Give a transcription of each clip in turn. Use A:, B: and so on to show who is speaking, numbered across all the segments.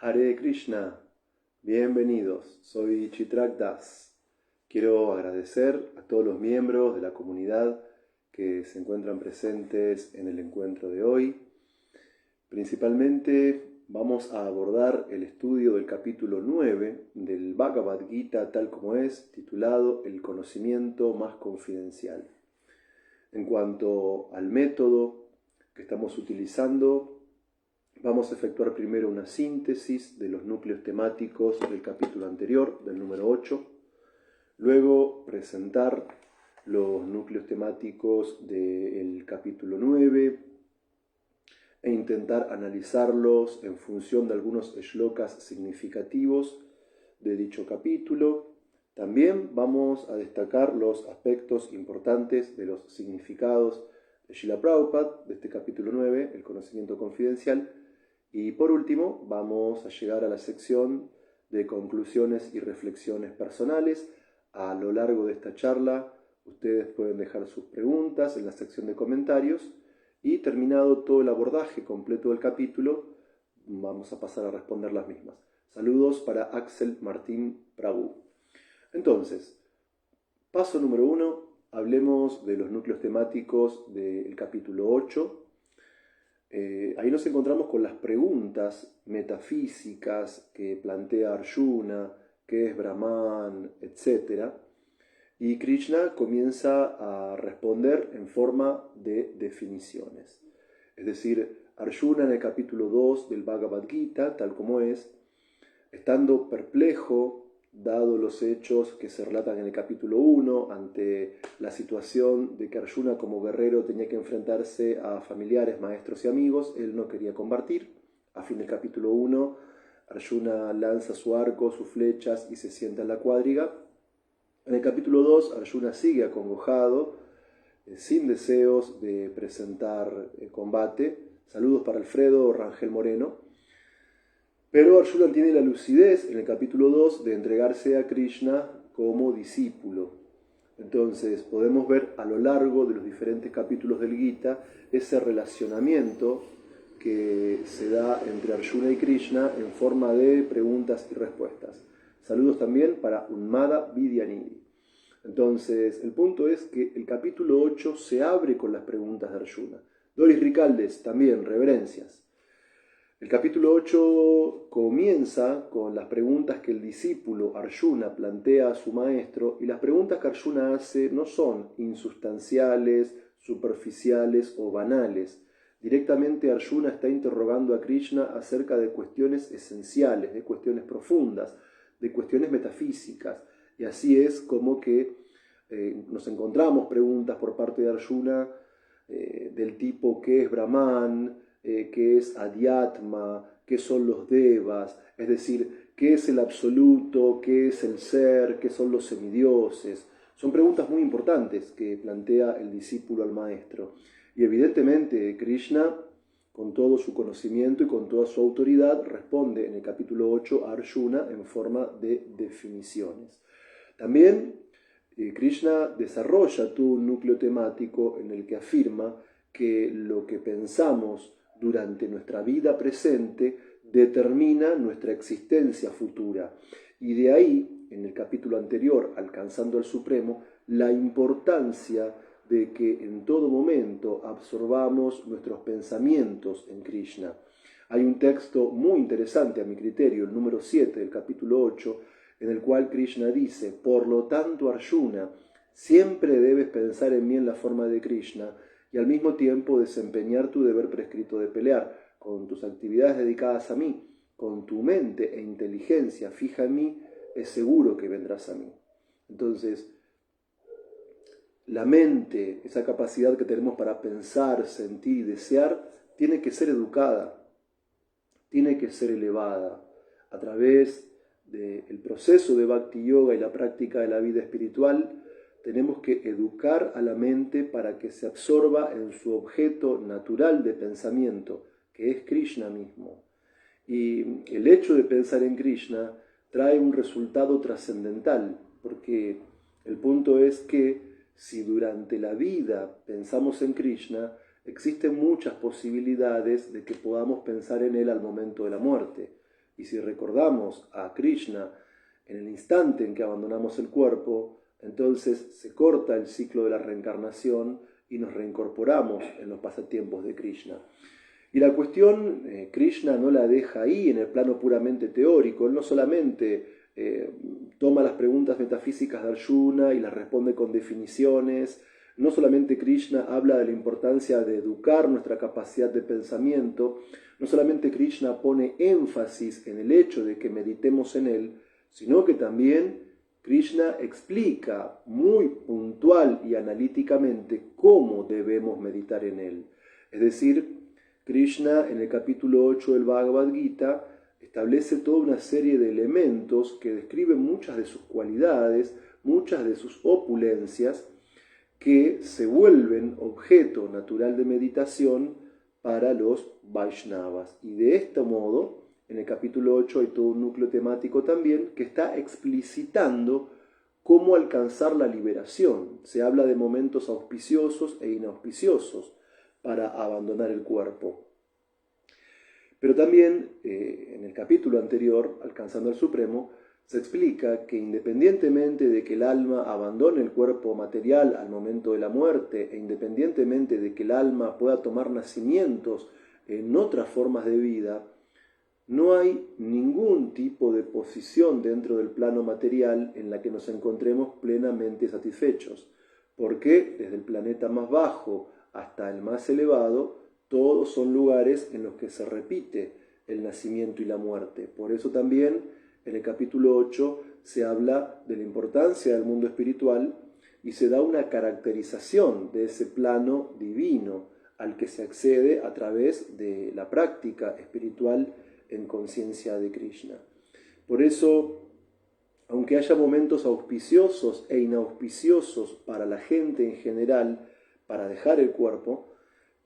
A: Hare Krishna, bienvenidos, soy Chitrak Das. Quiero agradecer a todos los miembros de la comunidad que se encuentran presentes en el encuentro de hoy. Principalmente vamos a abordar el estudio del capítulo 9 del Bhagavad Gita tal como es, titulado El conocimiento más confidencial. En cuanto al método que estamos utilizando, vamos a efectuar primero una síntesis de los núcleos temáticos del capítulo anterior, del número 8. Luego presentar los núcleos temáticos del capítulo 9 e intentar analizarlos en función de algunos shlokas significativos de dicho capítulo. También vamos a destacar los aspectos importantes de los significados de Srila Prabhupada de este capítulo 9, el conocimiento confidencial. Y por último, vamos a llegar a la sección de conclusiones y reflexiones personales. A lo largo de esta charla, ustedes pueden dejar sus preguntas en la sección de comentarios y terminado todo el abordaje completo del capítulo, vamos a pasar a responder las mismas. Saludos para Axel Martín Prabhu. Entonces, paso número 1, hablemos de los núcleos temáticos del capítulo 8. Ahí nos encontramos con las preguntas metafísicas que plantea Arjuna, qué es Brahman, etc. Y Krishna comienza a responder en forma de definiciones. Es decir, Arjuna en el capítulo 2 del Bhagavad Gita, tal como es, estando perplejo, dado los hechos que se relatan en el capítulo 1, ante la situación de que Arjuna como guerrero tenía que enfrentarse a familiares, maestros y amigos, él no quería combatir. A fin del capítulo 1, Arjuna lanza su arco, sus flechas y se sienta en la cuadriga. En el capítulo 2, Arjuna sigue acongojado, sin deseos de presentar combate. Saludos para Alfredo Rangel Moreno. Pero Arjuna tiene la lucidez en el capítulo 2 de entregarse a Krishna como discípulo. Entonces podemos ver a lo largo de los diferentes capítulos del Gita ese relacionamiento que se da entre Arjuna y Krishna en forma de preguntas y respuestas. Saludos también para Unmada Vidyanidhi. Entonces el punto es que el capítulo 8 se abre con las preguntas de Arjuna. Doris Ricaldes también, reverencias. El capítulo 8 comienza con las preguntas que el discípulo Arjuna plantea a su maestro, y las preguntas que Arjuna hace no son insustanciales, superficiales o banales. Directamente Arjuna está interrogando a Krishna acerca de cuestiones esenciales, de cuestiones profundas, de cuestiones metafísicas. Y así es como que nos encontramos preguntas por parte de Arjuna del tipo ¿qué es Brahman?, qué es Adhyatma, qué son los devas, es decir, qué es el absoluto, qué es el ser, qué son los semidioses. Son preguntas muy importantes que plantea el discípulo al maestro. Y evidentemente Krishna, con todo su conocimiento y con toda su autoridad, responde en el capítulo 8 a Arjuna en forma de definiciones. También Krishna desarrolla todo un núcleo temático en el que afirma que lo que pensamos durante nuestra vida presente determina nuestra existencia futura. Y de ahí, en el capítulo anterior, alcanzando al Supremo, la importancia de que en todo momento absorbamos nuestros pensamientos en Krishna. Hay un texto muy interesante a mi criterio, el número 7 del capítulo 8, en el cual Krishna dice: por lo tanto, Arjuna, siempre debes pensar en mí en la forma de Krishna, y al mismo tiempo desempeñar tu deber prescrito de pelear, con tus actividades dedicadas a mí, con tu mente e inteligencia fija en mí, es seguro que vendrás a mí. Entonces, la mente, esa capacidad que tenemos para pensar, sentir y desear, tiene que ser educada, tiene que ser elevada a través del proceso de Bhakti Yoga y la práctica de la vida espiritual. Tenemos que educar a la mente para que se absorba en su objeto natural de pensamiento, que es Krishna mismo. Y el hecho de pensar en Krishna trae un resultado trascendental, porque el punto es que si durante la vida pensamos en Krishna, existen muchas posibilidades de que podamos pensar en él al momento de la muerte. Y si recordamos a Krishna en el instante en que abandonamos el cuerpo, entonces se corta el ciclo de la reencarnación y nos reincorporamos en los pasatiempos de Krishna. Y la cuestión, Krishna no la deja ahí en el plano puramente teórico. Él no solamente toma las preguntas metafísicas de Arjuna y las responde con definiciones. No solamente Krishna habla de la importancia de educar nuestra capacidad de pensamiento. No solamente Krishna pone énfasis en el hecho de que meditemos en él, sino que también Krishna explica muy puntual y analíticamente cómo debemos meditar en él. Es decir, Krishna en el capítulo 8 del Bhagavad Gita establece toda una serie de elementos que describen muchas de sus cualidades, muchas de sus opulencias, que se vuelven objeto natural de meditación para los Vaishnavas. Y de este modo, en el capítulo 8 hay todo un núcleo temático también que está explicitando cómo alcanzar la liberación. Se habla de momentos auspiciosos e inauspiciosos para abandonar el cuerpo. Pero también en el capítulo anterior, Alcanzando al Supremo, se explica que independientemente de que el alma abandone el cuerpo material al momento de la muerte e independientemente de que el alma pueda tomar nacimientos en otras formas de vida, no hay ningún tipo de posición dentro del plano material en la que nos encontremos plenamente satisfechos, porque desde el planeta más bajo hasta el más elevado, todos son lugares en los que se repite el nacimiento y la muerte. Por eso también en el capítulo 8 se habla de la importancia del mundo espiritual y se da una caracterización de ese plano divino al que se accede a través de la práctica espiritual en conciencia de Krishna. Por eso, aunque haya momentos auspiciosos e inauspiciosos para la gente en general, para dejar el cuerpo,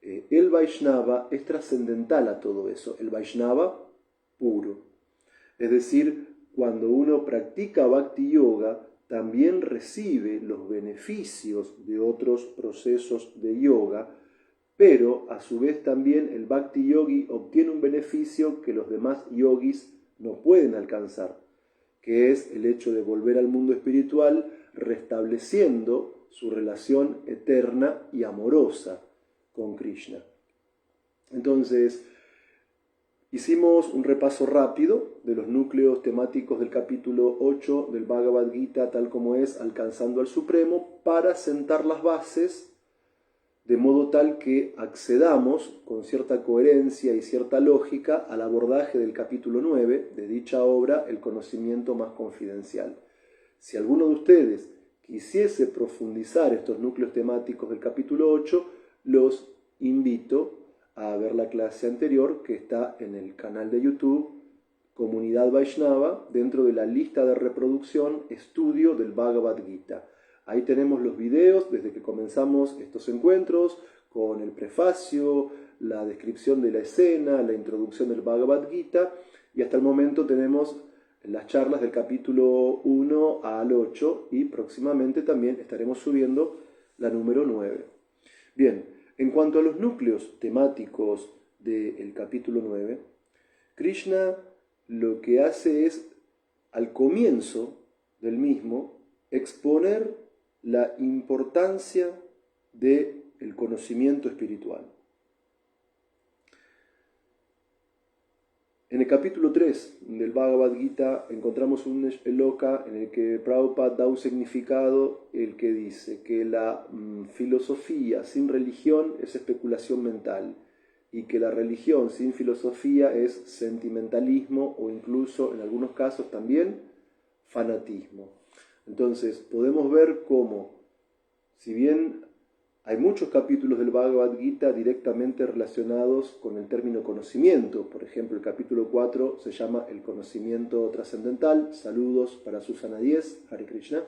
A: el Vaishnava es trascendental a todo eso, el Vaishnava puro. Es decir, cuando uno practica Bhakti Yoga, también recibe los beneficios de otros procesos de yoga, pero a su vez también el Bhakti Yogi obtiene un beneficio que los demás yogis no pueden alcanzar, que es el hecho de volver al mundo espiritual restableciendo su relación eterna y amorosa con Krishna. Entonces, hicimos un repaso rápido de los núcleos temáticos del capítulo 8 del Bhagavad Gita, tal como es, Alcanzando al Supremo, para sentar las bases de modo tal que accedamos con cierta coherencia y cierta lógica al abordaje del capítulo 9 de dicha obra, El conocimiento más confidencial. Si alguno de ustedes quisiese profundizar estos núcleos temáticos del capítulo 8, los invito a ver la clase anterior que está en el canal de YouTube Comunidad Vaishnava, dentro de la lista de reproducción Estudio del Bhagavad Gita. Ahí tenemos los videos desde que comenzamos estos encuentros, con el prefacio, la descripción de la escena, la introducción del Bhagavad Gita, y hasta el momento tenemos las charlas del capítulo 1 al 8, y próximamente también estaremos subiendo la número 9. Bien, en cuanto a los núcleos temáticos del capítulo 9, Krishna lo que hace es, al comienzo del mismo, exponer la importancia del conocimiento espiritual. En el capítulo 3 del Bhagavad Gita encontramos un shloka en el que Prabhupada da un significado, el que dice que la filosofía sin religión es especulación mental y que la religión sin filosofía es sentimentalismo o incluso en algunos casos también fanatismo. Entonces podemos ver cómo, si bien hay muchos capítulos del Bhagavad Gita directamente relacionados con el término conocimiento. Por ejemplo, el capítulo 4 se llama El conocimiento trascendental. Saludos para Susana 10, Hare Krishna.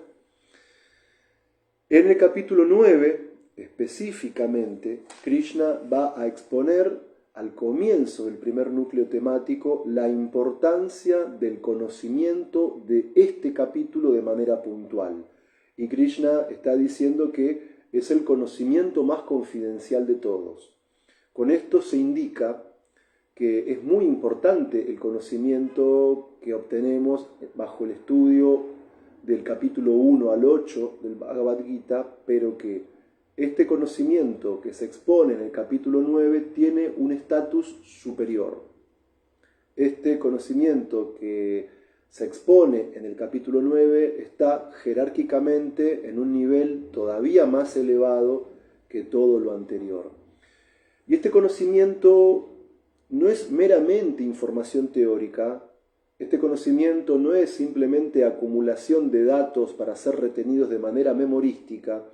A: En el capítulo 9, específicamente, Krishna va a exponer al comienzo del primer núcleo temático la importancia del conocimiento de este capítulo de manera puntual. Y Krishna está diciendo que es el conocimiento más confidencial de todos. Con esto se indica que es muy importante el conocimiento que obtenemos bajo el estudio del capítulo 1 al 8 del Bhagavad Gita, pero que este conocimiento que se expone en el capítulo 9 tiene un estatus superior. Este conocimiento que se expone en el capítulo 9 está jerárquicamente en un nivel todavía más elevado que todo lo anterior. Y este conocimiento no es meramente información teórica, este conocimiento no es simplemente acumulación de datos para ser retenidos de manera memorística,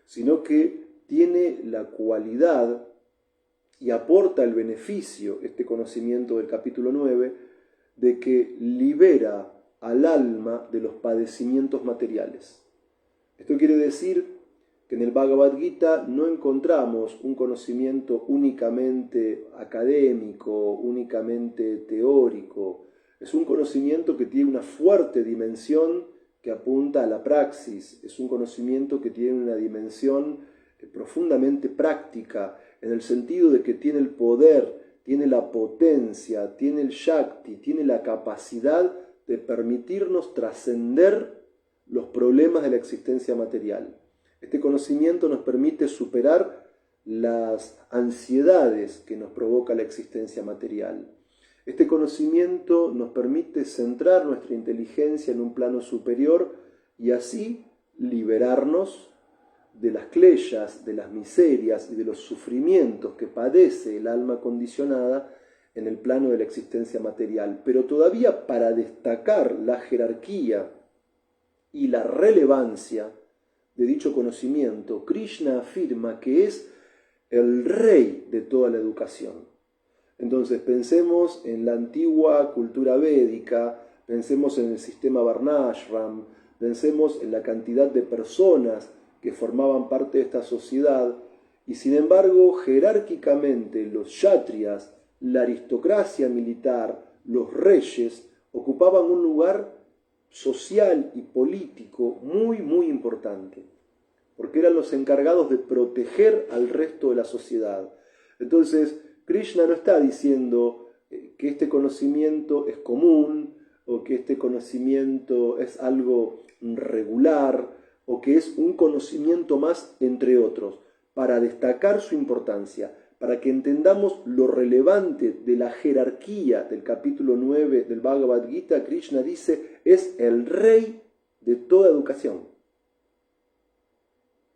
A: sino que tiene la cualidad y aporta el beneficio, este conocimiento del capítulo 9, de que libera al alma de los padecimientos materiales. Esto quiere decir que en el Bhagavad Gita no encontramos un conocimiento únicamente académico, únicamente teórico. Es un conocimiento que tiene una fuerte dimensión que apunta a la praxis. Es un conocimiento que tiene una dimensión profundamente práctica, en el sentido de que tiene el poder, tiene la potencia, tiene el Shakti, tiene la capacidad de permitirnos trascender los problemas de la existencia material. Este conocimiento nos permite superar las ansiedades que nos provoca la existencia material. Este conocimiento nos permite centrar nuestra inteligencia en un plano superior y así liberarnos de las kleyas, de las miserias y de los sufrimientos que padece el alma condicionada en el plano de la existencia material. Pero todavía para destacar la jerarquía y la relevancia de dicho conocimiento, Krishna afirma que es el rey de toda la educación. Entonces pensemos en la antigua cultura védica, pensemos en el sistema Varnashram, pensemos en la cantidad de personas que formaban parte de esta sociedad, y sin embargo jerárquicamente los kshatriyas, la aristocracia militar, los reyes, ocupaban un lugar social y político muy importante, porque eran los encargados de proteger al resto de la sociedad. Entonces Krishna no está diciendo que este conocimiento es común, o que este conocimiento es algo regular, o que es un conocimiento más entre otros, para destacar su importancia, para que entendamos lo relevante de la jerarquía del capítulo 9 del Bhagavad Gita. Krishna dice, es el rey de toda educación.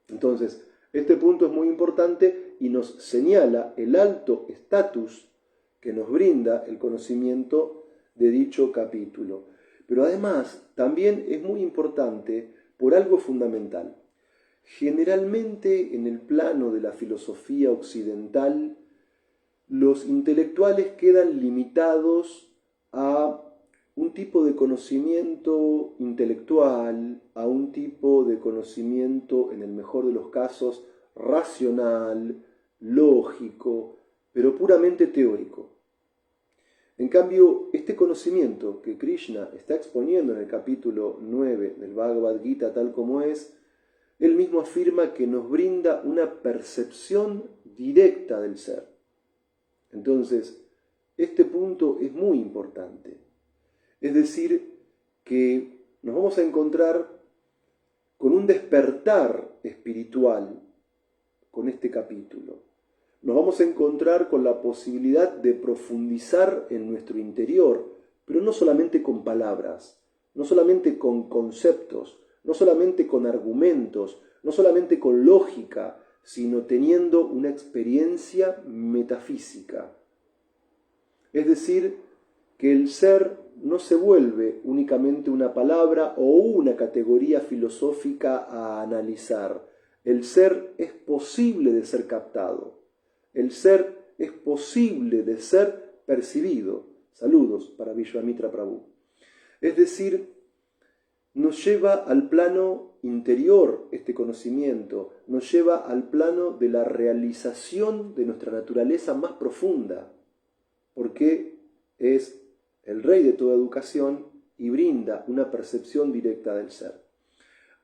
A: Entonces, este punto es muy importante y nos señala el alto estatus que nos brinda el conocimiento de dicho capítulo. Pero además, también es muy importante por algo fundamental. Generalmente en el plano de la filosofía occidental, los intelectuales quedan limitados a un tipo de conocimiento intelectual, a un tipo de conocimiento, en el mejor de los casos, racional, lógico, pero puramente teórico. En cambio, este conocimiento que Krishna está exponiendo en el capítulo 9 del Bhagavad Gita tal como es, él mismo afirma que nos brinda una percepción directa del ser. Entonces, este punto es muy importante. Es decir, que nos vamos a encontrar con un despertar espiritual con este capítulo. Nos vamos a encontrar con la posibilidad de profundizar en nuestro interior, pero no solamente con palabras, no solamente con conceptos, no solamente con argumentos, no solamente con lógica, sino teniendo una experiencia metafísica. Es decir, que el ser no se vuelve únicamente una palabra o una categoría filosófica a analizar. El ser es posible de ser captado. El ser es posible de ser percibido. Saludos para Vishwamitra Prabhu. Es decir, nos lleva al plano interior este conocimiento, nos lleva al plano de la realización de nuestra naturaleza más profunda, porque es el rey de toda educación y brinda una percepción directa del ser.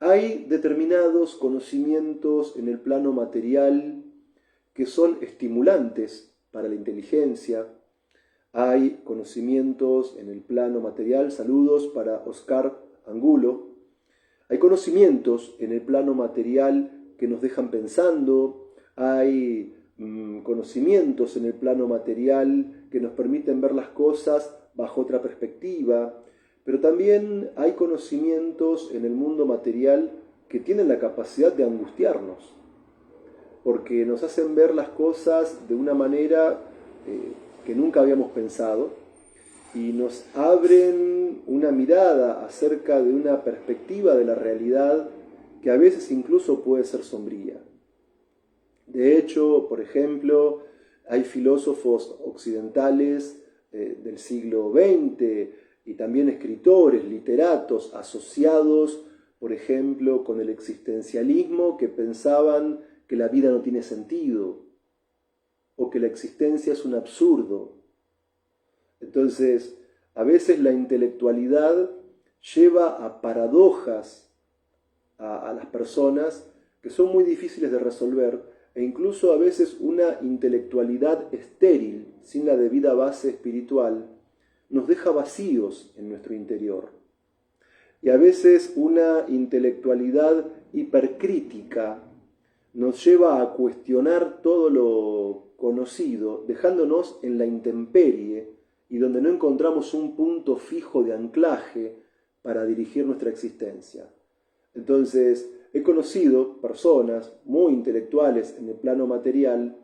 A: Hay determinados conocimientos en el plano material que son estimulantes para la inteligencia. hay conocimientos en el plano material, saludos para Oscar Angulo, hay conocimientos en el plano material que nos dejan pensando, hay conocimientos en el plano material que nos permiten ver las cosas bajo otra perspectiva, pero también hay conocimientos en el mundo material que tienen la capacidad de angustiarnos, porque nos hacen ver las cosas de una manera que nunca habíamos pensado y nos abren una mirada acerca de una perspectiva de la realidad que a veces incluso puede ser sombría. De hecho, por ejemplo, hay filósofos occidentales del siglo XX y también escritores, literatos asociados, por ejemplo, con el existencialismo, que pensaban que la vida no tiene sentido o que la existencia es un absurdo. Entonces, a veces la intelectualidad lleva a paradojas a las personas que son muy difíciles de resolver, e incluso a veces una intelectualidad estéril, sin la debida base espiritual, nos deja vacíos en nuestro interior. Y a veces una intelectualidad hipercrítica nos lleva a cuestionar todo lo conocido, dejándonos en la intemperie y donde no encontramos un punto fijo de anclaje para dirigir nuestra existencia. Entonces, he conocido personas muy intelectuales en el plano material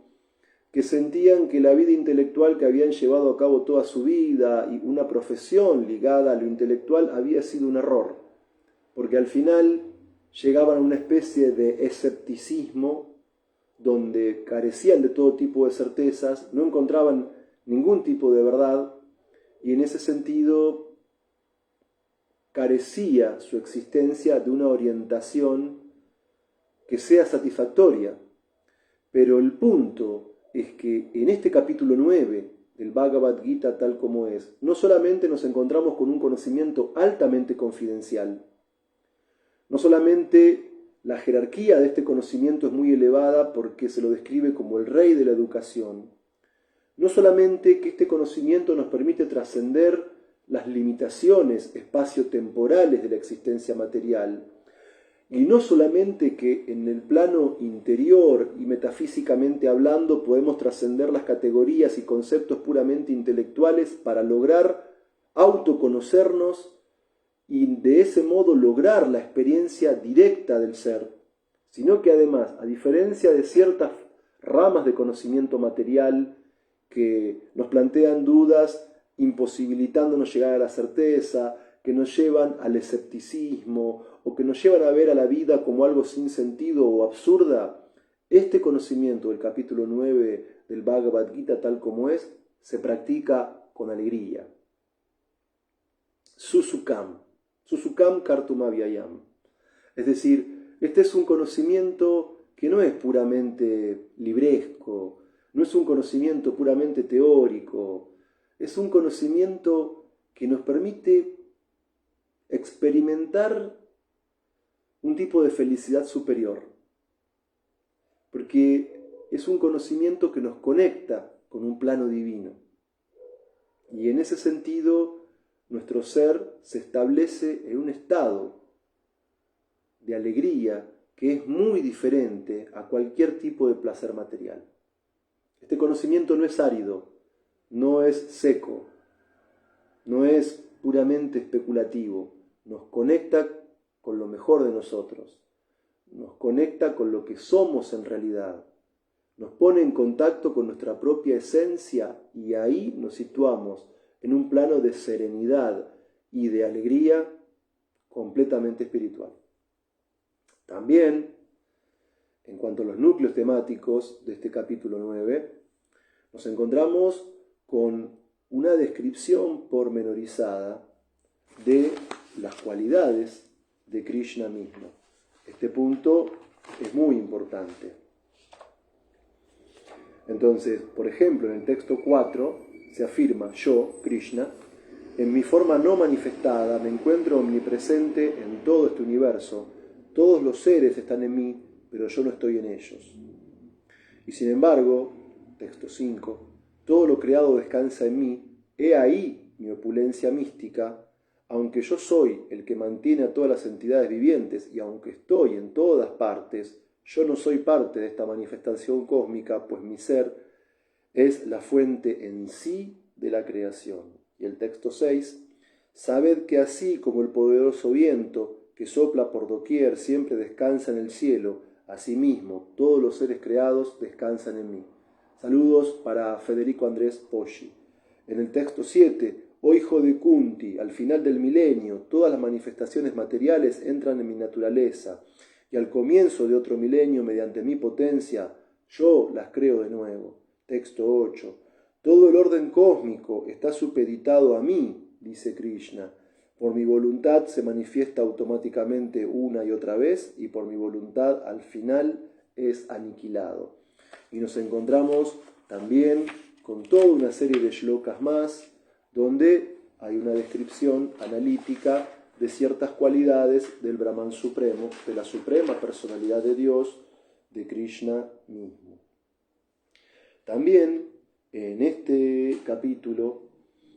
A: que sentían que la vida intelectual que habían llevado a cabo toda su vida y una profesión ligada a lo intelectual había sido un error, porque al final llegaban a una especie de escepticismo donde carecían de todo tipo de certezas, no encontraban ningún tipo de verdad y en ese sentido carecía su existencia de una orientación que sea satisfactoria. Pero el punto es que en este capítulo 9 del Bhagavad Gita tal como es, no solamente nos encontramos con un conocimiento altamente confidencial, no solamente la jerarquía de este conocimiento es muy elevada porque se lo describe como el rey de la educación, no solamente que este conocimiento nos permite trascender las limitaciones espaciotemporales de la existencia material, y no solamente que en el plano interior y metafísicamente hablando podemos trascender las categorías y conceptos puramente intelectuales para lograr autoconocernos y de ese modo lograr la experiencia directa del ser, sino que además, a diferencia de ciertas ramas de conocimiento material que nos plantean dudas imposibilitándonos llegar a la certeza, que nos llevan al escepticismo o que nos llevan a ver a la vida como algo sin sentido o absurda, este conocimiento del capítulo 9 del Bhagavad Gita tal como es, se practica con alegría. Susukam kartumavyayam. Es decir, este es un conocimiento que no es puramente libresco, no es un conocimiento puramente teórico, es un conocimiento que nos permite experimentar un tipo de felicidad superior, porque es un conocimiento que nos conecta con un plano divino. Y en ese sentido, nuestro ser se establece en un estado de alegría que es muy diferente a cualquier tipo de placer material. Este conocimiento no es árido, no es seco, no es puramente especulativo, nos conecta con lo mejor de nosotros, nos conecta con lo que somos en realidad, nos pone en contacto con nuestra propia esencia y ahí nos situamos en un plano de serenidad y de alegría completamente espiritual. También, en cuanto a los núcleos temáticos de este capítulo 9, nos encontramos con una descripción pormenorizada de las cualidades de Krishna mismo. Este punto es muy importante. Entonces, por ejemplo, en el texto 4 se afirma: yo, Krishna, en mi forma no manifestada me encuentro omnipresente en todo este universo. Todos los seres están en mí, pero yo no estoy en ellos. Y sin embargo, texto 5, todo lo creado descansa en mí, He ahí mi opulencia mística, aunque yo soy el que mantiene a todas las entidades vivientes y aunque estoy en todas partes, yo no soy parte de esta manifestación cósmica, pues mi ser es la fuente en sí de la creación. Y el texto 6, sabed que así como el poderoso viento que sopla por doquier siempre descansa en el cielo, asimismo todos los seres creados descansan en mí. Saludos para Federico Andrés Poggi. En el texto 7, oh hijo de Kunti, al final del milenio, todas las manifestaciones materiales entran en mi naturaleza, y al comienzo de otro milenio, mediante mi potencia, yo las creo de nuevo. Texto 8, todo el orden cósmico está supeditado a mí, dice Krishna. Por mi voluntad se manifiesta automáticamente una y otra vez, y por mi voluntad al final es aniquilado. Y nos encontramos también con toda una serie de shlokas más, donde hay una descripción analítica de ciertas cualidades del Brahman Supremo, de la suprema personalidad de Dios, de Krishna mismo. También en este capítulo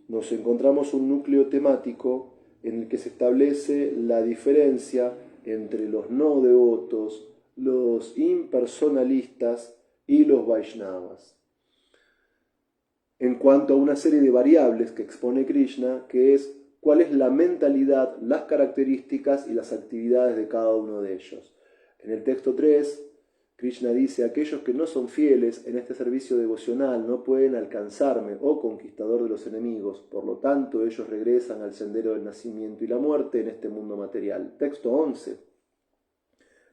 A: nos encontramos un núcleo temático en el que se establece la diferencia entre los no devotos, los impersonalistas y los Vaishnavas, en cuanto a una serie de variables que expone Krishna, que es cuál es la mentalidad, las características y las actividades de cada uno de ellos. En el texto 3, Krishna dice, aquellos que no son fieles en este servicio devocional no pueden alcanzarme, oh conquistador de los enemigos, por lo tanto ellos regresan al sendero del nacimiento y la muerte en este mundo material. Texto 11,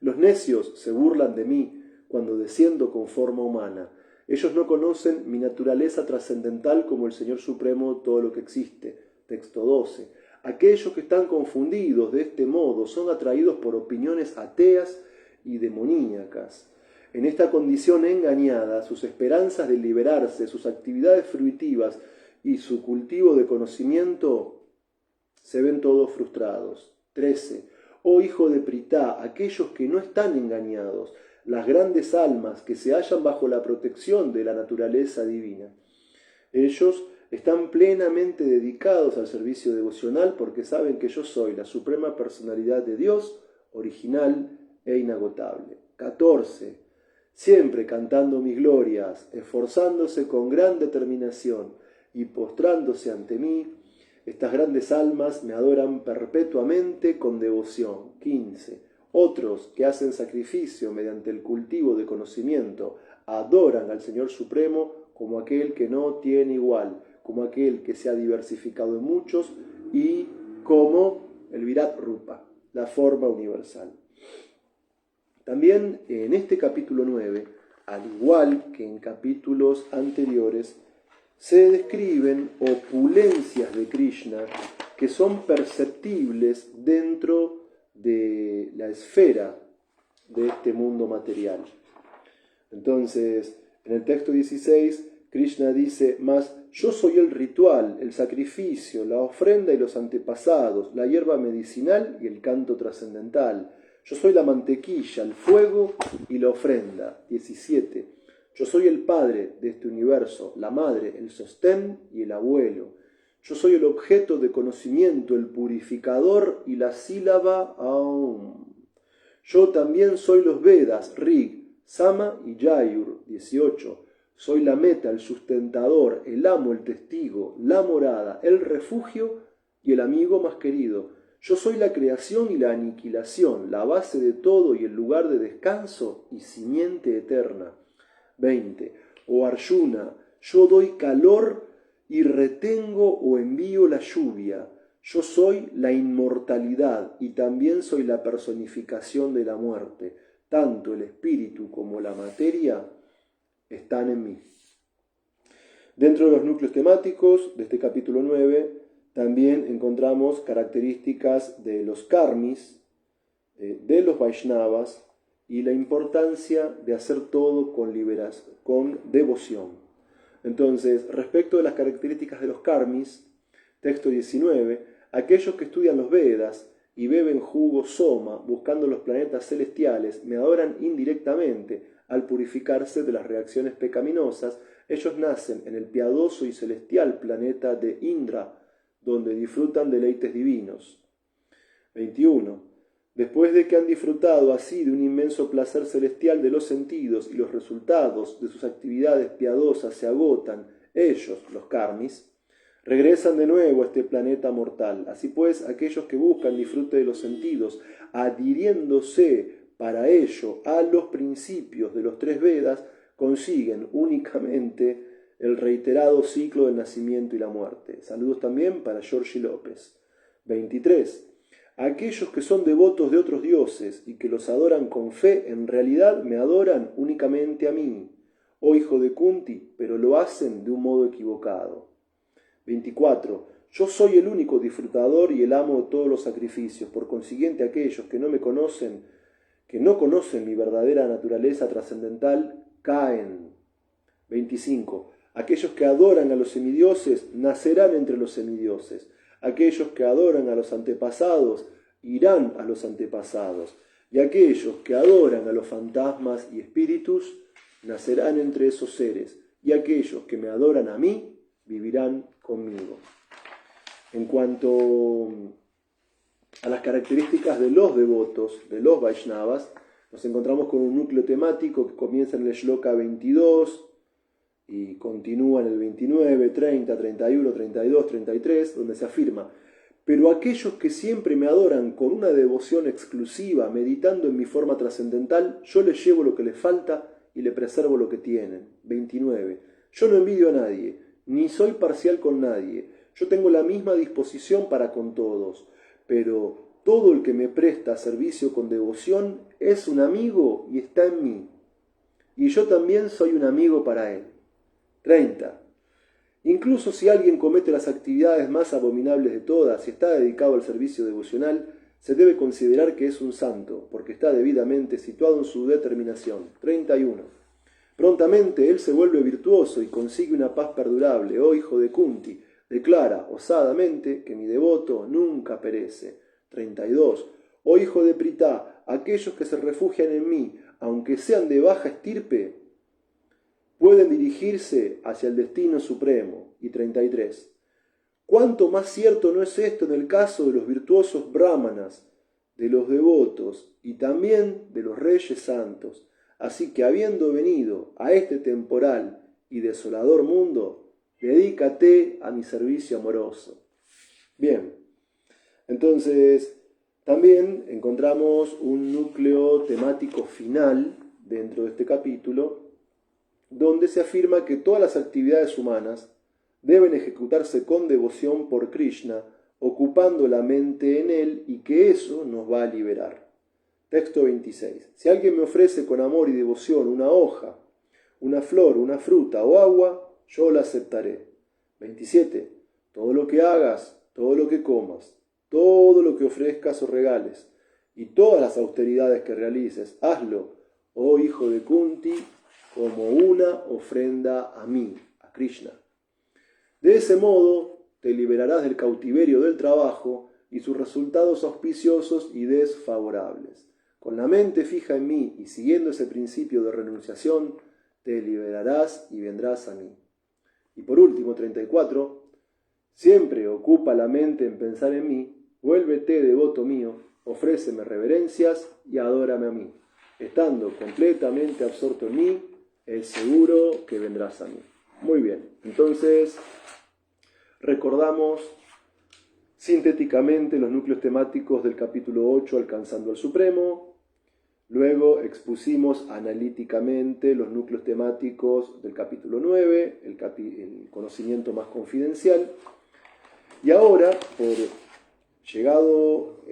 A: los necios se burlan de mí cuando desciendo con forma humana. Ellos no conocen mi naturaleza trascendental como el Señor Supremo, todo lo que existe. Texto 12. Aquellos que están confundidos de este modo son atraídos por opiniones ateas y demoníacas. En esta condición engañada, sus esperanzas de liberarse, sus actividades fruitivas y su cultivo de conocimiento se ven todos frustrados. 13. Oh hijo de Pritá, aquellos que no están engañados, las grandes almas que se hallan bajo la protección de la naturaleza divina. Ellos están plenamente dedicados al servicio devocional porque saben que yo soy la suprema personalidad de Dios, original e inagotable. 14. Siempre cantando mis glorias, esforzándose con gran determinación y postrándose ante mí, estas grandes almas me adoran perpetuamente con devoción. 15. Otros que hacen sacrificio mediante el cultivo de conocimiento adoran al Señor Supremo como aquel que no tiene igual, como aquel que se ha diversificado en muchos y como el Virat Rupa, la forma universal. También en este capítulo 9, al igual que en capítulos anteriores, se describen opulencias de Krishna que son perceptibles dentro de la esfera de este mundo material. Entonces, en el texto 16, Krishna dice, mas yo soy el ritual, el sacrificio, la ofrenda y los antepasados, la hierba medicinal y el canto trascendental. Yo soy la mantequilla, el fuego y la ofrenda. 17. Yo soy el padre de este universo, la madre, el sostén y el abuelo. Yo soy el objeto de conocimiento, el purificador y la sílaba Aum. Yo también soy los Vedas, Rig, Sama y Yajur. 18. Soy la meta, el sustentador, el amo, el testigo, la morada, el refugio y el amigo más querido. Yo soy la creación y la aniquilación, la base de todo y el lugar de descanso y simiente eterna. 20. Oh Arjuna, yo doy calor y retengo o envío la lluvia. Yo soy la inmortalidad y también soy la personificación de la muerte. Tanto el espíritu como la materia están en mí. Dentro de los núcleos temáticos de este capítulo 9, también encontramos características de los karmis, de los Vaishnavas, y la importancia de hacer todo con devoción. Entonces, respecto de las características de los karmis, texto 19, aquellos que estudian los Vedas y beben jugo soma buscando los planetas celestiales me adoran indirectamente al purificarse de las reacciones pecaminosas Ellos nacen en el piadoso y celestial planeta de Indra, donde disfrutan deleites divinos. 21. Después de que han disfrutado así de un inmenso placer celestial de los sentidos y los resultados de sus actividades piadosas se agotan, ellos, los karmis, regresan de nuevo a este planeta mortal. Así pues, aquellos que buscan disfrute de los sentidos, adhiriéndose para ello a los principios de los 3 Vedas, consiguen únicamente el reiterado ciclo del nacimiento y la muerte. Saludos también para Georgie López. 23. Aquellos que son devotos de otros dioses y que los adoran con fe, en realidad me adoran únicamente a mí, oh hijo de Kunti, pero lo hacen de un modo equivocado. 24. Yo soy el único disfrutador y el amo de todos los sacrificios. Por consiguiente, aquellos que no me conocen, que no conocen mi verdadera naturaleza trascendental, caen. 25. Aquellos que adoran a los semidioses nacerán entre los semidioses. Aquellos que adoran a los antepasados irán a los antepasados. Y aquellos que adoran a los fantasmas y espíritus nacerán entre esos seres. Y aquellos que me adoran a mí vivirán conmigo. En cuanto a las características de los devotos, de los Vaishnavas, nos encontramos con un núcleo temático que comienza en el Shloka 22 y continúa en el 29, 30, 31, 32, 33, donde se afirma: pero aquellos que siempre me adoran con una devoción exclusiva, meditando en mi forma trascendental, yo les llevo lo que les falta y le preservo lo que tienen. 29. Yo no envidio a nadie, ni soy parcial con nadie. Yo tengo la misma disposición para con todos, pero todo el que me presta servicio con devoción es un amigo y está en mí. Y yo también soy un amigo para él. 30. Incluso si alguien comete las actividades más abominables de todas y está dedicado al servicio devocional, se debe considerar que es un santo, porque está debidamente situado en su determinación. 31. Prontamente él se vuelve virtuoso y consigue una paz perdurable. Oh hijo de Kunti, declara osadamente que mi devoto nunca perece. 32. Oh hijo de Pritá, aquellos que se refugian en mí, aunque sean de baja estirpe, pueden dirigirse hacia el destino supremo. Y 33. ¿Cuánto más cierto no es esto en el caso de los virtuosos brahmanas, de los devotos y también de los reyes santos? Así que habiendo venido a este temporal y desolador mundo, dedícate a mi servicio amoroso. Bien, entonces también encontramos un núcleo temático final dentro de este capítulo, donde se afirma que todas las actividades humanas deben ejecutarse con devoción por Krishna, ocupando la mente en él, y que eso nos va a liberar. Texto 26. Si alguien me ofrece con amor y devoción una hoja, una flor, una fruta o agua, yo la aceptaré. 27. Todo lo que hagas, todo lo que comas, todo lo que ofrezcas o regales, y todas las austeridades que realices, hazlo, oh hijo de Kunti, como una ofrenda a mí, a Krishna. De ese modo te liberarás del cautiverio del trabajo y sus resultados auspiciosos y desfavorables. Con la mente fija en mí y siguiendo ese principio de renunciación, te liberarás y vendrás a mí. Y por último, 34, siempre ocupa la mente en pensar en mí, vuélvete devoto mío, ofréceme reverencias y adórame a mí. Estando completamente absorto en mí, es seguro que vendrás a mí. Muy bien, entonces recordamos sintéticamente los núcleos temáticos del capítulo 8, Alcanzando al Supremo. Luego expusimos analíticamente los núcleos temáticos del capítulo 9, el conocimiento más confidencial. Y ahora, por llegado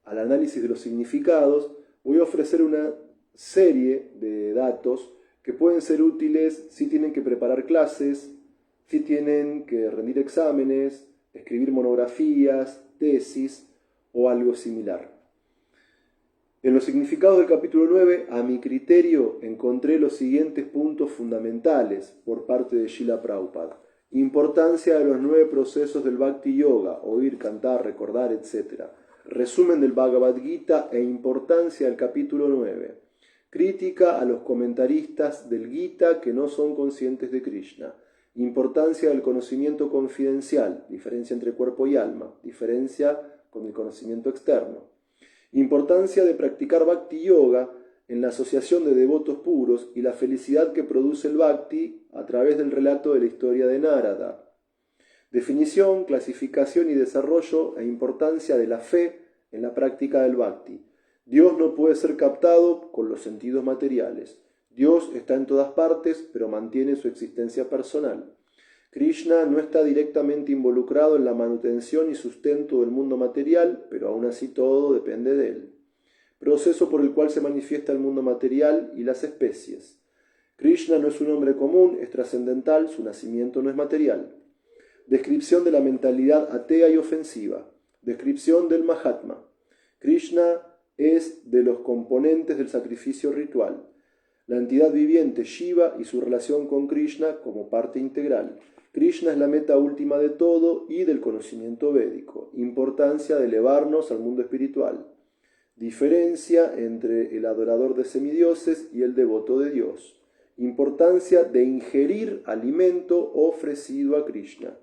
A: al análisis de los significados, voy a ofrecer una serie de datos que pueden ser útiles si tienen que preparar clases, si tienen que rendir exámenes, escribir monografías, tesis o algo similar. En los significados del capítulo 9, a mi criterio, encontré los siguientes puntos fundamentales por parte de Srila Prabhupada. Importancia de los 9 procesos del Bhakti Yoga, oír, cantar, recordar, etc. Resumen del Bhagavad Gita e importancia del capítulo 9. Crítica a los comentaristas del Gita que no son conscientes de Krishna. Importancia del conocimiento confidencial, diferencia entre cuerpo y alma, diferencia con el conocimiento externo. Importancia de practicar Bhakti Yoga en la asociación de devotos puros y la felicidad que produce el Bhakti a través del relato de la historia de Narada. Definición, clasificación y desarrollo e importancia de la fe en la práctica del Bhakti. Dios no puede ser captado con los sentidos materiales. Dios está en todas partes, pero mantiene su existencia personal. Krishna no está directamente involucrado en la manutención y sustento del mundo material, pero aún así todo depende de él. Proceso por el cual se manifiesta el mundo material y las especies. Krishna no es un hombre común, es trascendental, su nacimiento no es material. Descripción de la mentalidad atea y ofensiva. Descripción del Mahatma. Krishna es de los componentes del sacrificio ritual. La entidad viviente Shiva y su relación con Krishna como parte integral. Krishna es la meta última de todo y del conocimiento védico. Importancia de elevarnos al mundo espiritual. Diferencia entre el adorador de semidioses y el devoto de Dios. Importancia de ingerir alimento ofrecido a Krishna.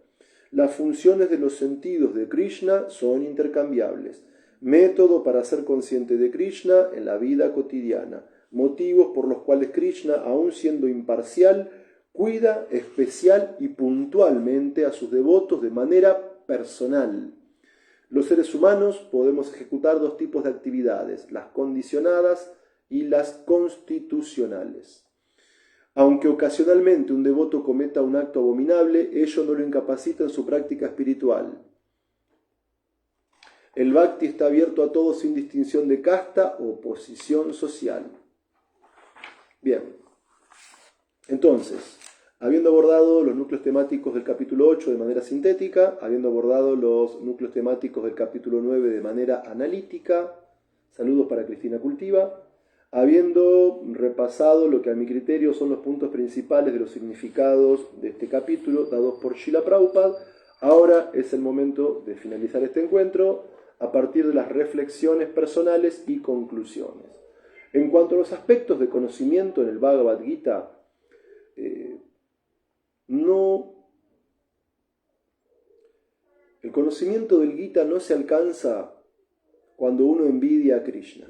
A: Las funciones de los sentidos de Krishna son intercambiables. Método para ser consciente de Krishna en la vida cotidiana. Motivos por los cuales Krishna, aun siendo imparcial, cuida especial y puntualmente a sus devotos de manera personal. Los seres humanos podemos ejecutar dos tipos de actividades, las condicionadas y las constitucionales. Aunque ocasionalmente un devoto cometa un acto abominable, ello no lo incapacita en su práctica espiritual. El Bhakti está abierto a todos sin distinción de casta o posición social. Bien, entonces, habiendo abordado los núcleos temáticos del capítulo 8 de manera sintética, habiendo abordado los núcleos temáticos del capítulo 9 de manera analítica, saludos para Cristina Cultiva, habiendo repasado lo que a mi criterio son los puntos principales de los significados de este capítulo dados por Srila Prabhupada, ahora es el momento de finalizar este encuentro a partir de las reflexiones personales y conclusiones. En cuanto a los aspectos de conocimiento en el Bhagavad Gita, el conocimiento del Gita no se alcanza cuando uno envidia a Krishna.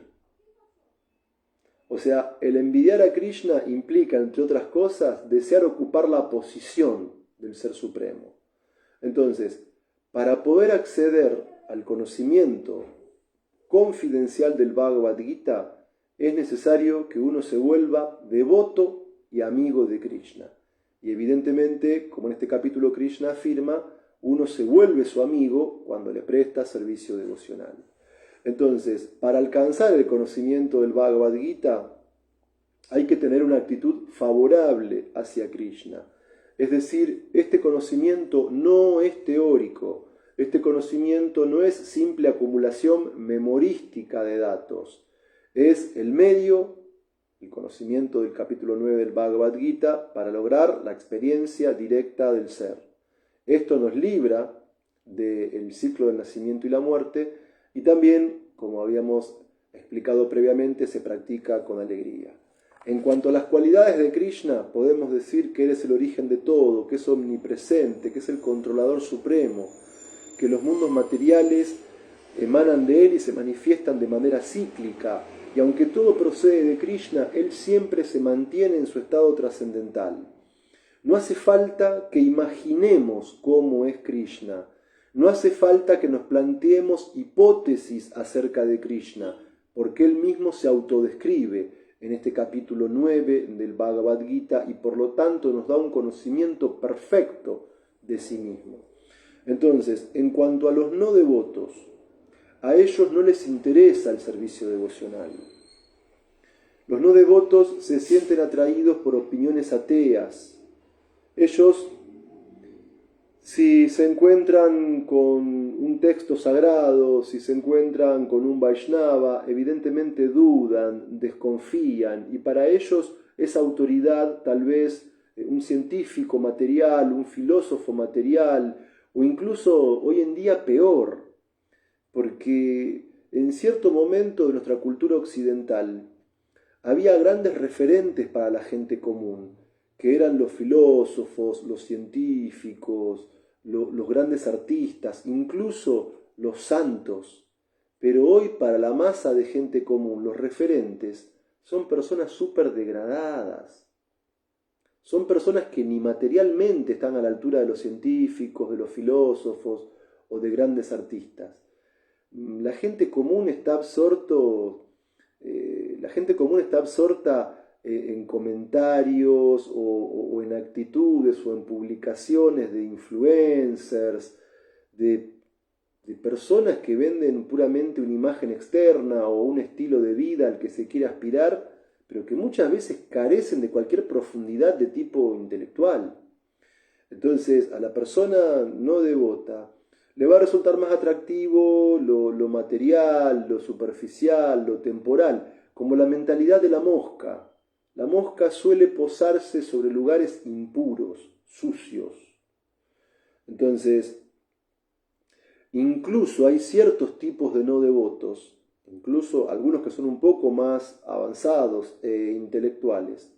A: O sea, el envidiar a Krishna implica, entre otras cosas, desear ocupar la posición del Ser Supremo. Entonces, para poder acceder al conocimiento confidencial del Bhagavad Gita, es necesario que uno se vuelva devoto y amigo de Krishna. Y evidentemente, como en este capítulo Krishna afirma, uno se vuelve su amigo cuando le presta servicio devocional. Entonces, para alcanzar el conocimiento del Bhagavad Gita, hay que tener una actitud favorable hacia Krishna. Es decir, este conocimiento no es teórico, este conocimiento no es simple acumulación memorística de datos, es el medio, el conocimiento del capítulo 9 del Bhagavad Gita, para lograr la experiencia directa del ser. Esto nos libra del ciclo del nacimiento y la muerte, y también, como habíamos explicado previamente, se practica con alegría. En cuanto a las cualidades de Krishna, podemos decir que Él es el origen de todo, que es omnipresente, que es el controlador supremo, que los mundos materiales emanan de Él y se manifiestan de manera cíclica, y aunque todo procede de Krishna, Él siempre se mantiene en su estado trascendental. No hace falta que imaginemos cómo es Krishna, no hace falta que nos planteemos hipótesis acerca de Krishna, porque Él mismo se autodescribe en este capítulo 9 del Bhagavad Gita y por lo tanto nos da un conocimiento perfecto de sí mismo. Entonces, en cuanto a los no devotos, a ellos no les interesa el servicio devocional. Los no devotos se sienten atraídos por opiniones ateas. Ellos, si se encuentran con un texto sagrado, si se encuentran con un Vaishnava, evidentemente dudan, desconfían, y para ellos esa autoridad, tal vez un científico material, un filósofo material, o incluso hoy en día peor, porque en cierto momento de nuestra cultura occidental había grandes referentes para la gente común, que eran los filósofos, los científicos, los grandes artistas, incluso los santos. Pero hoy para la masa de gente común, los referentes son personas súper degradadas. Son personas que ni materialmente están a la altura de los científicos, de los filósofos o de grandes artistas. La gente común está absorta en comentarios o en actitudes o en publicaciones de influencers, de personas que venden puramente una imagen externa o un estilo de vida al que se quiere aspirar, pero que muchas veces carecen de cualquier profundidad de tipo intelectual. Entonces, a la persona no devota le va a resultar más atractivo lo material, lo superficial, lo temporal, como la mentalidad de la mosca. La mosca suele posarse sobre lugares impuros, sucios. Entonces, incluso hay ciertos tipos de no devotos, incluso algunos que son un poco más avanzados e intelectuales,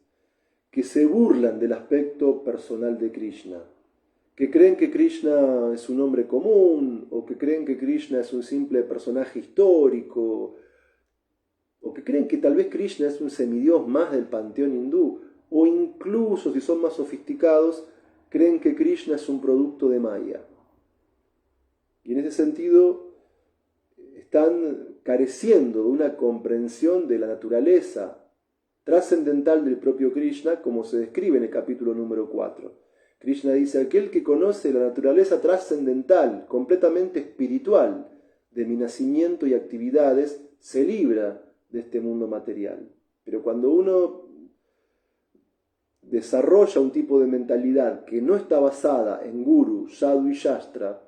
A: que se burlan del aspecto personal de Krishna, que creen que Krishna es un hombre común, o que creen que Krishna es un simple personaje histórico, o que creen que tal vez Krishna es un semidios más del panteón hindú, o incluso, si son más sofisticados, creen que Krishna es un producto de Maya. Y en ese sentido están careciendo de una comprensión de la naturaleza trascendental del propio Krishna, como se describe en el capítulo número 4. Krishna dice: aquel que conoce la naturaleza trascendental, completamente espiritual, de mi nacimiento y actividades, se libra de este mundo material. Pero cuando uno desarrolla un tipo de mentalidad que no está basada en Guru, Sadhu y Shastra,